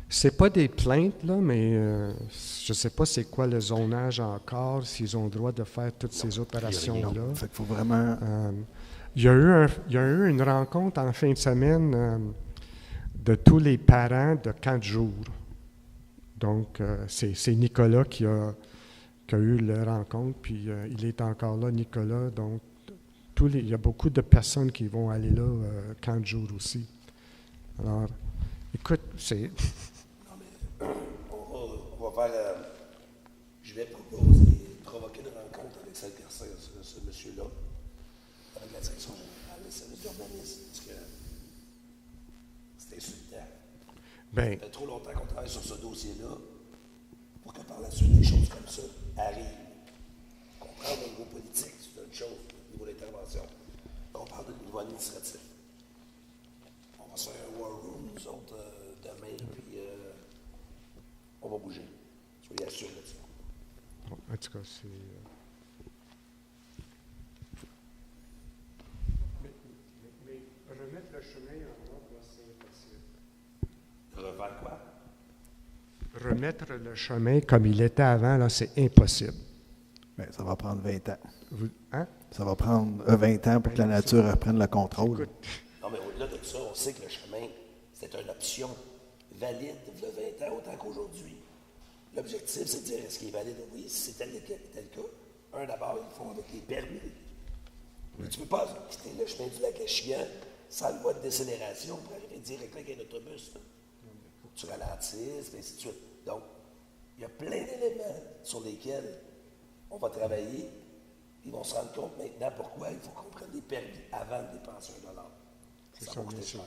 c'est pas des plaintes, là, mais je ne sais pas c'est quoi le zonage encore, s'ils ont le droit de faire toutes ces opérations-là. Fait qu'il faut vraiment... Il y a eu une rencontre en fin de semaine de tous les parents de 4 jours. Donc, c'est Nicolas qui a eu la rencontre, puis il est encore là, Nicolas. Donc, il y a beaucoup de personnes qui vont aller là 4 jours aussi. Alors, écoute, c'est... On va faire... je vais provoquer une rencontre avec ce monsieur-là, avec la direction générale des services d'urbanisme, parce que c'est insultant. Ça fait trop longtemps qu'on travaille sur ce dossier-là pour que par la suite des choses comme ça arrivent. Comprendre au niveau politique, c'est une chose, au niveau d'intervention. On parle de niveau administratif. On va se faire un war room, nous autres, demain, puis on va bouger. Soyez assurés de ça. En tout cas, c'est... Mais remettre le chemin en ordre, c'est impossible. Refaire quoi? Remettre le chemin comme il était avant, là, c'est impossible. Bien, ça va prendre 20 ans. Hein? Ça va prendre 20 ans pour que la nature reprenne le contrôle. Écoute. Non, mais au-delà de ça, on sait que le chemin, c'est une option valide de 20 ans autant qu'aujourd'hui. L'objectif, c'est de dire est-ce qu'il est valide? Oui, si c'est tel cas. D'abord, ils font avec les permis. Mais tu ne peux pas quitter le chemin du lac Achigan sans loi de décélération pour arriver direct avec un autobus. Il faut que tu ralentisses, et ainsi de suite. Donc, il y a plein d'éléments sur lesquels on va travailler. Ils vont se rendre compte maintenant pourquoi il faut qu'on prenne des permis avant de dépenser $1. Ça va coûter cher.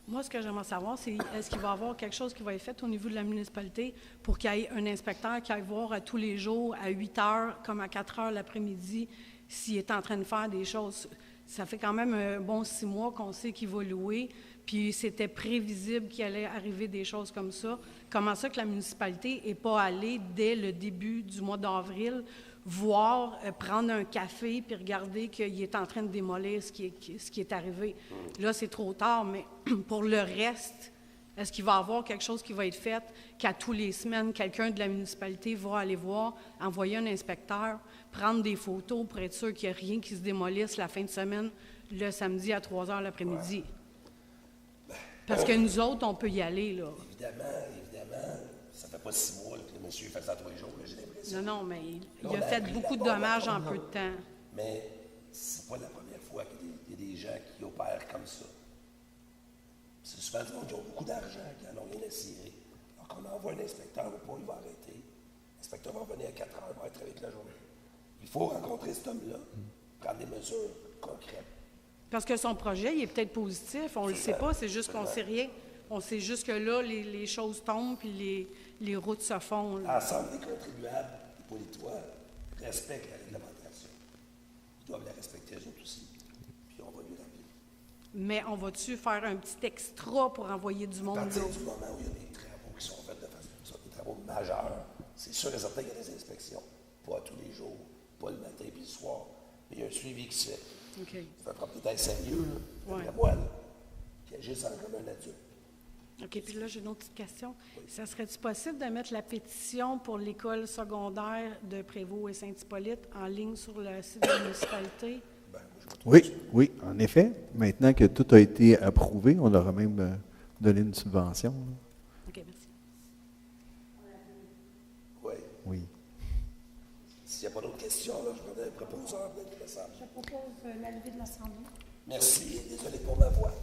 Moi, ce que j'aimerais savoir, c'est est-ce qu'il va y avoir quelque chose qui va être fait au niveau de la municipalité pour qu'il y ait un inspecteur qui aille voir tous les jours à 8 heures comme à 4 heures l'après-midi s'il est en train de faire des choses. Ça fait quand même un bon 6 mois qu'on sait qu'il va louer, puis c'était prévisible qu'il allait arriver des choses comme ça. Comment ça que la municipalité n'est pas allée dès le début du mois d'avril voir, prendre un café puis regarder qu'il est en train de démolir ce qui est arrivé. Là, c'est trop tard, mais pour le reste, est-ce qu'il va y avoir quelque chose qui va être fait qu'à tous les semaines, quelqu'un de la municipalité va aller voir, envoyer un inspecteur, prendre des photos pour être sûr qu'il n'y a rien qui se démolisse la fin de semaine, le samedi à 3 heures l'après-midi? Parce que nous autres, on peut y aller, là. Évidemment, ça fait pas 6 mois que le monsieur fait ça tous les jours, là, j'ai l'impression. Non, mais il a fait beaucoup de dommages en peu de temps. Mais c'est pas la première fois qu'il y a des gens qui opèrent comme ça. C'est souvent des gens qui ont beaucoup d'argent, qui n'en ont rien à cirer. Alors qu'on envoie un inspecteur au point, il va arrêter. L'inspecteur va revenir à 4 heures, il va être avec la journée. Il faut rencontrer cet homme-là, prendre des mesures concrètes. Parce que son projet, il est peut-être positif, on ne le sait pas, c'est juste qu'on ne sait rien. On sait juste que là, les choses tombent puis les routes se font. L'ensemble des contribuables, les politois, respectent la réglementation. Ils doivent la respecter eux autres aussi. Puis on va lui rappeler. Mais on va-tu faire un petit extra pour envoyer du monde là? À partir du moment où il y a des travaux qui sont faits de façon, des travaux majeurs, c'est sûr et certain qu'il y a des inspections. Pas tous les jours, pas le matin puis le soir. Mais il y a un suivi qui se fait. Okay. C'est un propriétaire sérieux, là, ouais. La moi, là, qui agisse comme un adulte. OK, puis là, j'ai une autre petite question. Oui. Ça serait-il possible de mettre la pétition pour l'école secondaire de Prévost et Saint-Hippolyte en ligne sur le site de la municipalité? Oui, en effet. Maintenant que tout a été approuvé, on aura même donné une subvention. Là. OK, merci. Oui. S'il n'y a pas d'autres questions, là, je voudrais proposer un message. Je propose la levée de l'Assemblée. Merci, désolé pour ma voix.